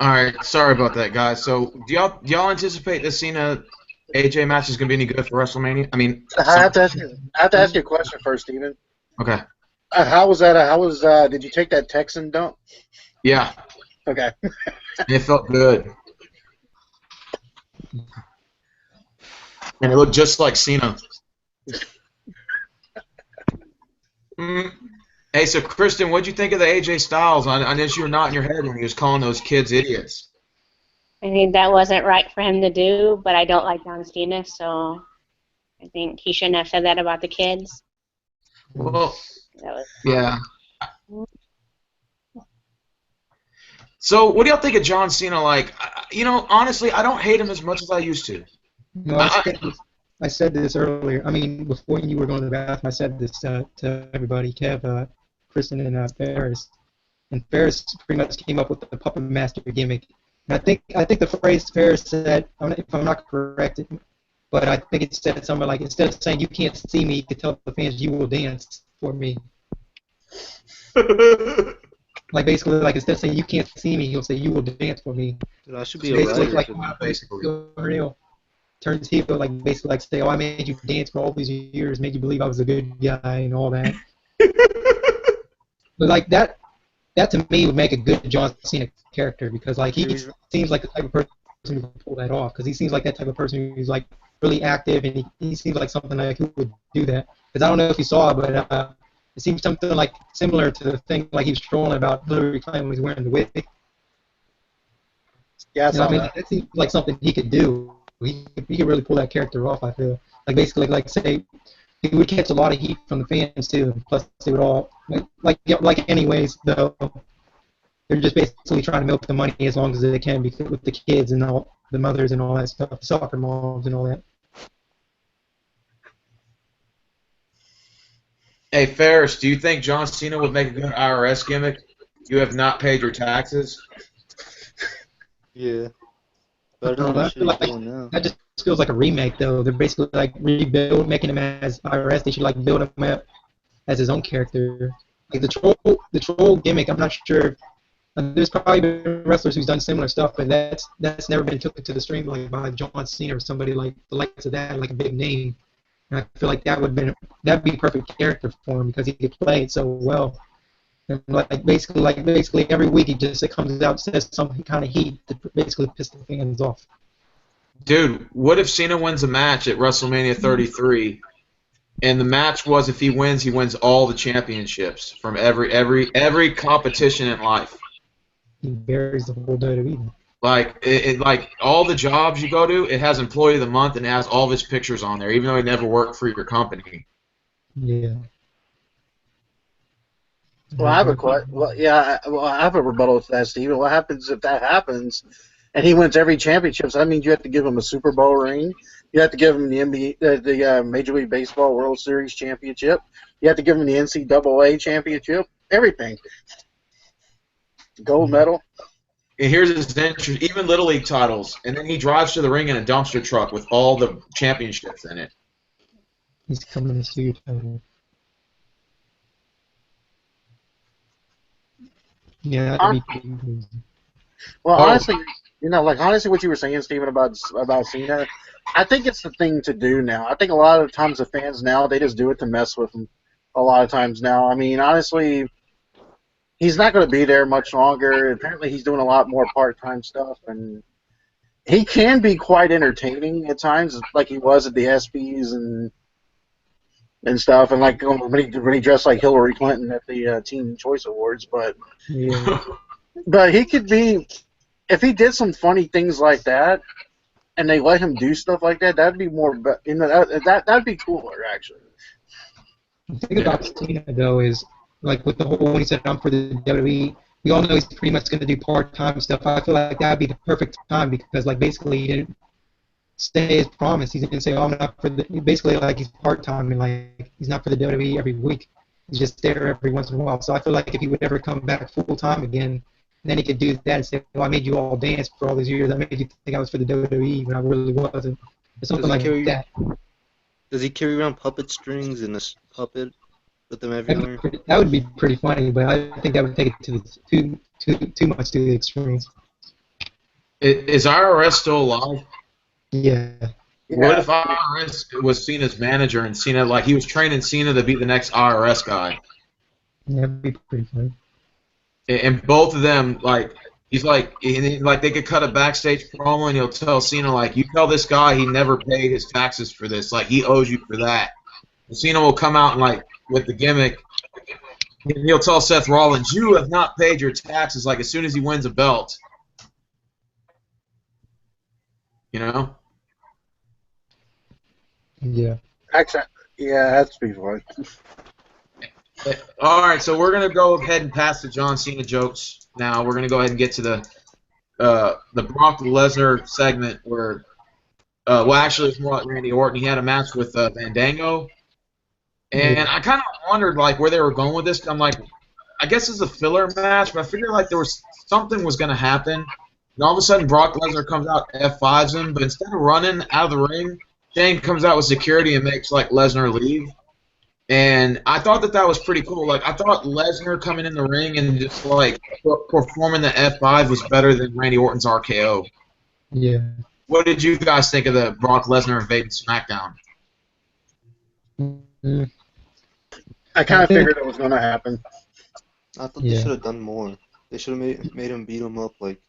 All right, sorry about that, guys. So, do y'all anticipate this Cena AJ match is going to be any good for WrestleMania? I mean, I have to ask you a question first, Steven. okay, How was that? How was? Did you take that Texan dump? yeah, Okay. it felt good, and it looked just like Cena. Mm. Hey, so Kristen, what'd you think of the AJ Styles? I know you were nodding your head when he was calling those kids idiots. I think that wasn't right for him to do, but I don't like John Cena, so I think he shouldn't have said that about the kids. Well, That was. yeah. So, what do y'all think of John Cena? Like, honestly, I don't hate him as much as I used to. No, I said this earlier. I mean, before you were going to the bathroom, I said this to everybody, Kev, Kristen, and Ferris. And Ferris pretty much came up with the puppet master gimmick. And I think the phrase Ferris said, if I'm not correct, but I think it said something like, instead of saying you can't see me, you can tell the fans you will dance for me. Like basically, like instead of saying you can't see me, he'll say you will dance for me. Dude, I should be So a basically, writer like for that. Basically. real turns heel, like basically like say, oh, I made you dance for all these years, made you believe I was a good guy and all that. But like that to me would make a good John Cena character because like he seems like the type of person who can pull that off because he seems like that type of person who's like really active and he seems like something like who would do that. Because I don't know if you saw, but it seems something like similar to the thing like he was trolling about Hillary Clinton when he was wearing the wig. Yeah, I saw I mean, that. that seems like something he could do. He could really pull that character off. I feel like basically like say he would catch a lot of heat from the fans too. Plus they would all like anyways though. They're just basically trying to milk the money as long as they can with the kids and all the mothers and all that stuff, soccer moms and all that. Hey, Ferris, do you think John Cena would make a good IRS gimmick? You have not paid your taxes. Yeah. Better than I what feel she's like doing now. that just feels like a remake though. They're basically like making him as IRS. They should like build him up as his own character. Like the troll gimmick. I'm not sure. There's probably been wrestlers who's done similar stuff, but that's never been taken to the stream like by John Cena or somebody like the likes of that, like a big name. And I feel like that'd be perfect character for him because he could play it so well. And like basically every week it comes out says some kind of heat to basically piss the fans off. Dude, what if Cena wins a match at WrestleMania 33, and the match was if he wins all the championships from every competition in life. He buries the whole WWE. Like all the jobs you go to, it has Employee of the Month and it has all of his pictures on there, even though he never worked for your company. Yeah. Well, I have a well, yeah, I have a rebuttal to that, Steven. What happens if that happens, and he wins every championship? So that means you have to give him a Super Bowl ring. You have to give him the the Major League Baseball World Series championship. You have to give him the NCAA championship. Everything. Gold medal. And here's his interest, even Little League titles, and then he drives to the ring in a dumpster truck with all the championships in it. He's coming to see your title. Yeah, that'd be pretty crazy. Well, Oh. honestly, honestly, what you were saying, Steven, about Cena, I think it's the thing to do now. I think a lot of times the fans now they just do it to mess with him. A lot of times now, I mean, honestly, he's not going to be there much longer. Apparently, he's doing a lot more part-time stuff, and he can be quite entertaining at times, like he was at the ESPYs and stuff, and like when he dressed like Hillary Clinton at the Teen Choice Awards. But Yeah. But he could be, if he did some funny things like that, and they let him do stuff like that, that'd be more, that'd be cooler actually. The thing about Cena though is like with the whole when he said I'm for the WWE, we all know he's pretty much going to do part-time stuff. I feel like that'd be the perfect time because like basically he didn't stay his promise. He didn't say oh, I'm not for the. Basically like he's part-time and like he's not for the WWE every week. He's just there every once in a while. So I feel like if he would ever come back full-time again, then he could do that and say, well, I made you all dance for all these years. I made you think I was for the WWE when I really wasn't. Or something like that. Does he carry around puppet strings and a puppet with him everywhere? That would be pretty funny, but I think that would take it to the too much to the extreme. Is IRS still alive? Yeah. What if IRS was Cena's manager and Cena, like, he was training Cena to be the next IRS guy? Yeah, that'd be pretty funny. And both of them, like, he's like they could cut a backstage promo and he'll tell Cena, like, you tell this guy he never paid his taxes for this. Like, he owes you for that. And Cena will come out and, like, with the gimmick, and he'll tell Seth Rollins, you have not paid your taxes, like, as soon as he wins a belt. You know? Yeah. Actually, yeah, that's pretty funny. All right, so we're gonna go ahead and pass the John Cena jokes now. We're gonna go ahead and get to the Brock Lesnar segment where, well, actually, it's more like Randy Orton. He had a match with Fandango, and I kind of wondered like where they were going with this. I'm like, I guess it's a filler match, but I figured like there was something was gonna happen. And all of a sudden, Brock Lesnar comes out, F5s him, but instead of running out of the ring, Shane comes out with security and makes like Lesnar leave. And I thought that was pretty cool. Like, I thought Lesnar coming in the ring and just, like, performing the F5 was better than Randy Orton's RKO. Yeah. What did you guys think of the Brock Lesnar invading SmackDown? Mm-hmm. I kind of figured it was going to happen. I thought they should have done more. They should have made him beat him up, like,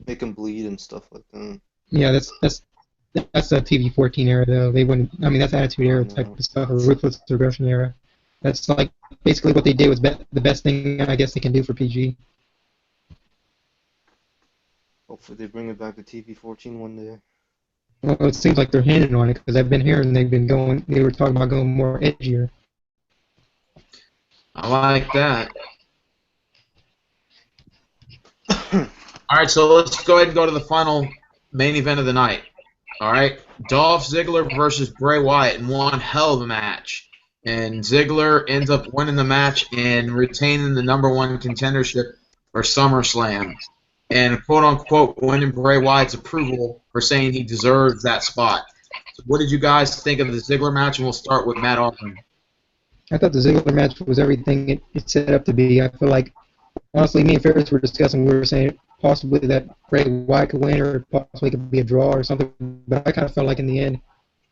make him bleed and stuff like that. Yeah, that's a TV-14 era, though. They wouldn't. I mean, that's Attitude Era type of stuff, or Ruthless Aggression era. That's like basically what they did was the best thing I guess they can do for PG. Hopefully, they bring it back to TV-14 one day. Well, it seems like they're hinting on it because I've been hearing they were talking about going more edgier. I like that. All right, so let's go ahead and go to the final main event of the night. All right, Dolph Ziggler versus Bray Wyatt in one hell of a match. And Ziggler ends up winning the match and retaining the #1 contendership for SummerSlam. And quote-unquote winning Bray Wyatt's approval for saying he deserves that spot. So what did you guys think of the Ziggler match? And we'll start with Matt Altman. I thought the Ziggler match was everything it set up to be. I feel like, honestly, me and Ferris were discussing, we were saying possibly that Bray Wyatt could win or possibly it could be a draw or something. But I kind of felt like in the end,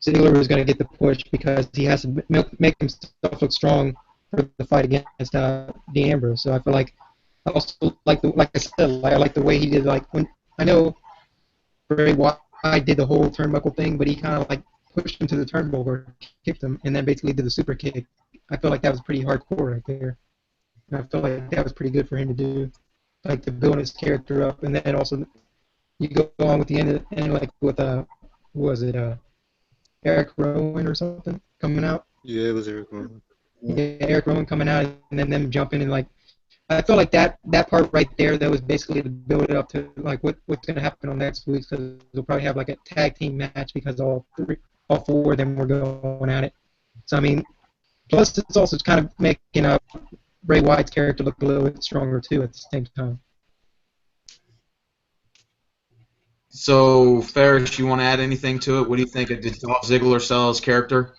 Ziggler was going to get the push because he has to make himself look strong for the fight against Dean Ambrose. So I feel like I also like I said, I like the way he did. Like when I know Bray Wyatt did the whole turnbuckle thing, but he kind of like pushed him to the turnbuckle, kicked him, and then basically did the super kick. I feel like that was pretty hardcore right there. And I feel like that was pretty good for him to do, like to build his character up, and then also you go on with the end like with who was it Eric Rowan or something coming out. Yeah, it was Eric Rowan. Yeah, Eric Rowan coming out, and then them jumping and like. I feel like that part right there, that was basically to build it up to like what's going to happen on next week, because they'll probably have like a tag team match because all four of them were going at it. So I mean, plus it's also kind of making Bray Wyatt's character look a little bit stronger too at the same time. So Ferris, you want to add anything to it? What do you think? Did Dolph Ziggler sell his character?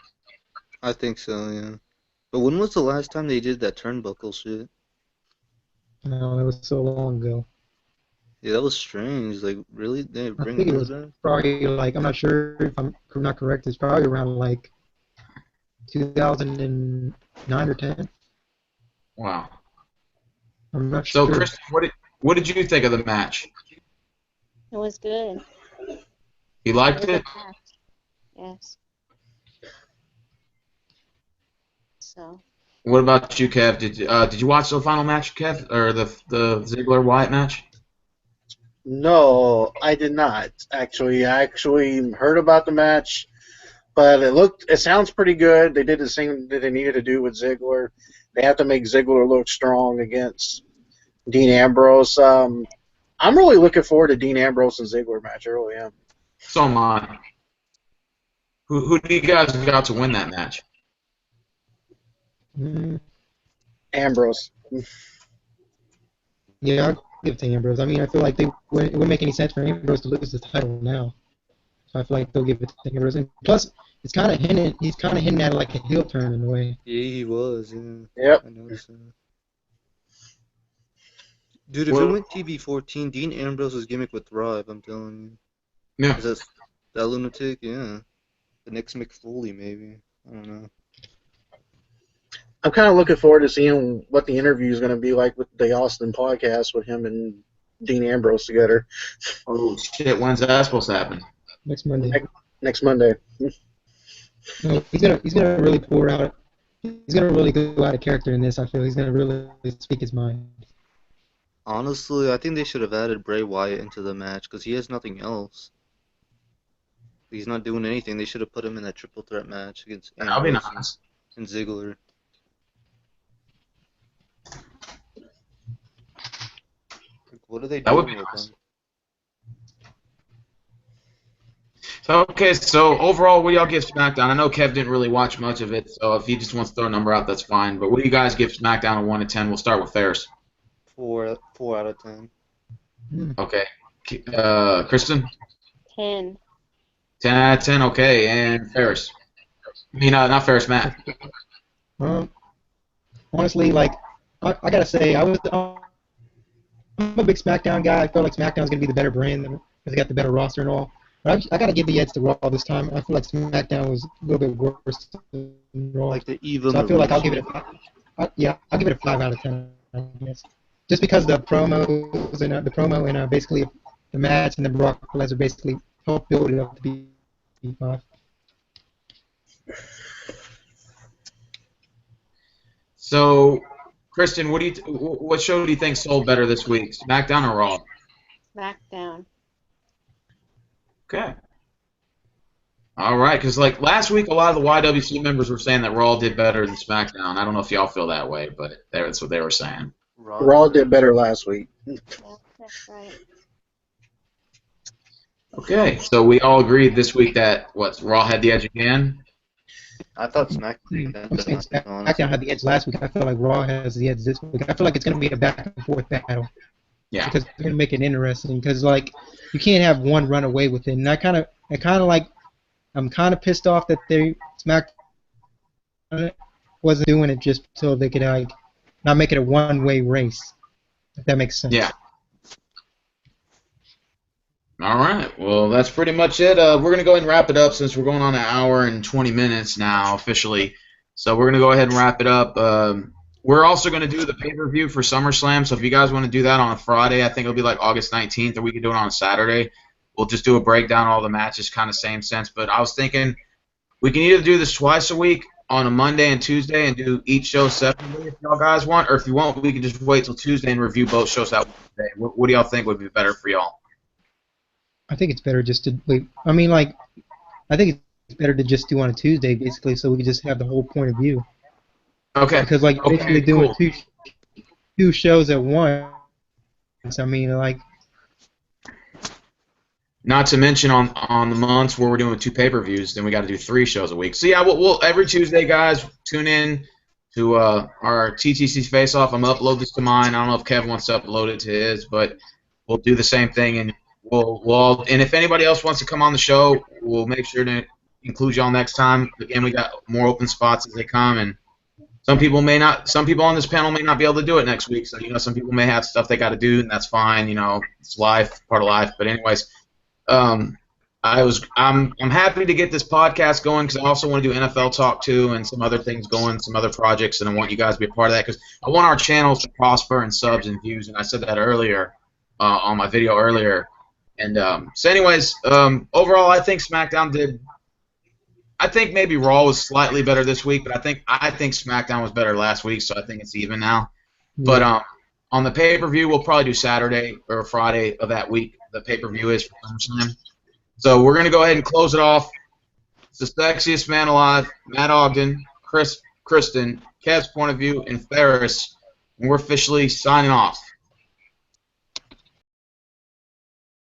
I think so, yeah. But when was the last time they did that turnbuckle shit? No, that was so long ago. Yeah, that was strange. Like, really? They I bring think it it was back? probably like, I'm not sure if I'm not correct. It's probably around like 2009 or 10. Wow. I'm not sure. So Chris, what did you think of the match? It was good. You liked It was it? a match. Yes. So, What about you, Kev? Did you watch the final match, Kev, or the Ziggler Wyatt match? No, I did not. Actually, I actually heard about the match, but it sounds pretty good. They did the same that they needed to do with Ziggler. They have to make Ziggler look strong against Dean Ambrose. I'm really looking forward to Dean Ambrose and Ziggler match. I really am. So am I. Who do you guys got to win that match? Mm, Ambrose. yeah, I'll give it to Ambrose. I mean, I feel like it wouldn't make any sense for Ambrose to lose the title now. So I feel like they'll give it to Ambrose. And plus, he's kind of hinting at like a heel turn in a way. Yeah, he was. Yeah, Yep. I noticed that. Dude, if it went TV-14, Dean Ambrose's gimmick would thrive. I'm telling you. Yeah. Is that lunatic? Yeah. The next Mick Foley, maybe. I don't know. I'm kind of looking forward to seeing what the interview is going to be like with the Austin podcast with him and Dean Ambrose together Oh shit! When's that supposed to happen? Next Monday. next Monday. No, he's gonna really pour out. He's gonna really go out of character in this. I feel he's gonna really speak his mind. Honestly, I think they should have added Bray Wyatt into the match because he has nothing else. He's not doing anything. They should have put him in that triple threat match against I'll be Ambrose honest. and Ziggler. Like, what are they That would doing be with nice. him? So okay, so overall, what do y'all give SmackDown? I know Kev didn't really watch much of it, so if he just wants to throw a number out, that's fine. But what do you guys give SmackDown a 1 to 10? We'll start with Ferris. 4 out of 10. Okay. Kristen? 10. 10 out of 10. Okay, and Ferris. I mean, not Ferris, Matt. Honestly, like I gotta say, I'm a big SmackDown guy. I feel like SmackDown's gonna be the better brand because they got the better roster and all. But I gotta give the edge to Raw this time. I feel like SmackDown was a little bit worse than Raw. Like the Eva So I feel like I'll Marie. give it I'll give it a 5 out of 10. I guess. Just because the promos and basically the match and the Brock Lesnar basically helped build it up to be 5. So, Kristen, what show do you think sold better this week, SmackDown or Raw? SmackDown. Okay. All right, because like last week, a lot of the YWC members were saying that Raw did better than SmackDown. I don't know if y'all feel that way, but that's what they were saying. Raw did better last week. Yeah, that's right. Okay, so we all agreed this week that Raw had the edge again. I thought SmackDown. I'm saying SmackDown had the edge last week. I feel like Raw has the edge this week. I feel like it's going to be a back and forth battle. Yeah. Because they're going to make it interesting. Because like you can't have one run away with it. And I'm kind of pissed off that SmackDown wasn't doing it just so they could like not make it a one-way race. If that makes sense. Yeah. All right. Well, that's pretty much it. We're going to go ahead and wrap it up since we're going on an hour and 20 minutes now officially. So we're going to go ahead and wrap it up. We're also going to do the pay-per-view for SummerSlam. So if you guys want to do that on a Friday, I think it'll be like August 19th, or we can do it on a Saturday. We'll just do a breakdown of all the matches, kind of same sense. But I was thinking we can either do this twice a week on a Monday and Tuesday and do each show separately if y'all guys want, or if you want, we can just wait till Tuesday and review both shows that Wednesday. What do y'all think would be better for y'all? I think it's better just to wait. I mean, like, I think it's better to just do on a Tuesday, basically, so we can just have the whole point of view. Okay. Because, like, you're basically doing cool. two shows at once. I mean, like, not to mention on the months where we're doing 2 pay-per-views, then we got to do 3 shows a week. So yeah, we'll every Tuesday, guys, tune in to our TTC Face-Off. I'm gonna upload this to mine. I don't know if Kevin wants to upload it to his, but we'll do the same thing, and and if anybody else wants to come on the show, we'll make sure to include y'all next time. Again, we got more open spots as they come, and some people on this panel may not be able to do it next week. So some people may have stuff they got to do, and that's fine. It's life, part of life. But anyways, I'm happy to get this podcast going because I also want to do NFL talk too, and some other things going, some other projects, and I want you guys to be a part of that because I want our channels to prosper in subs and views, and I said that earlier on my video earlier. And so anyways, overall, I think SmackDown did I think maybe Raw was slightly better this week, but I think SmackDown was better last week, so I think it's even now. But on the pay-per-view, we'll probably do Saturday or Friday of that week. The pay-per-view is for SummerSlam. So we're gonna go ahead and close it off. It's the sexiest man alive, Matt Ogden, Kristen, Kev's point of view, and Ferris, and we're officially signing off.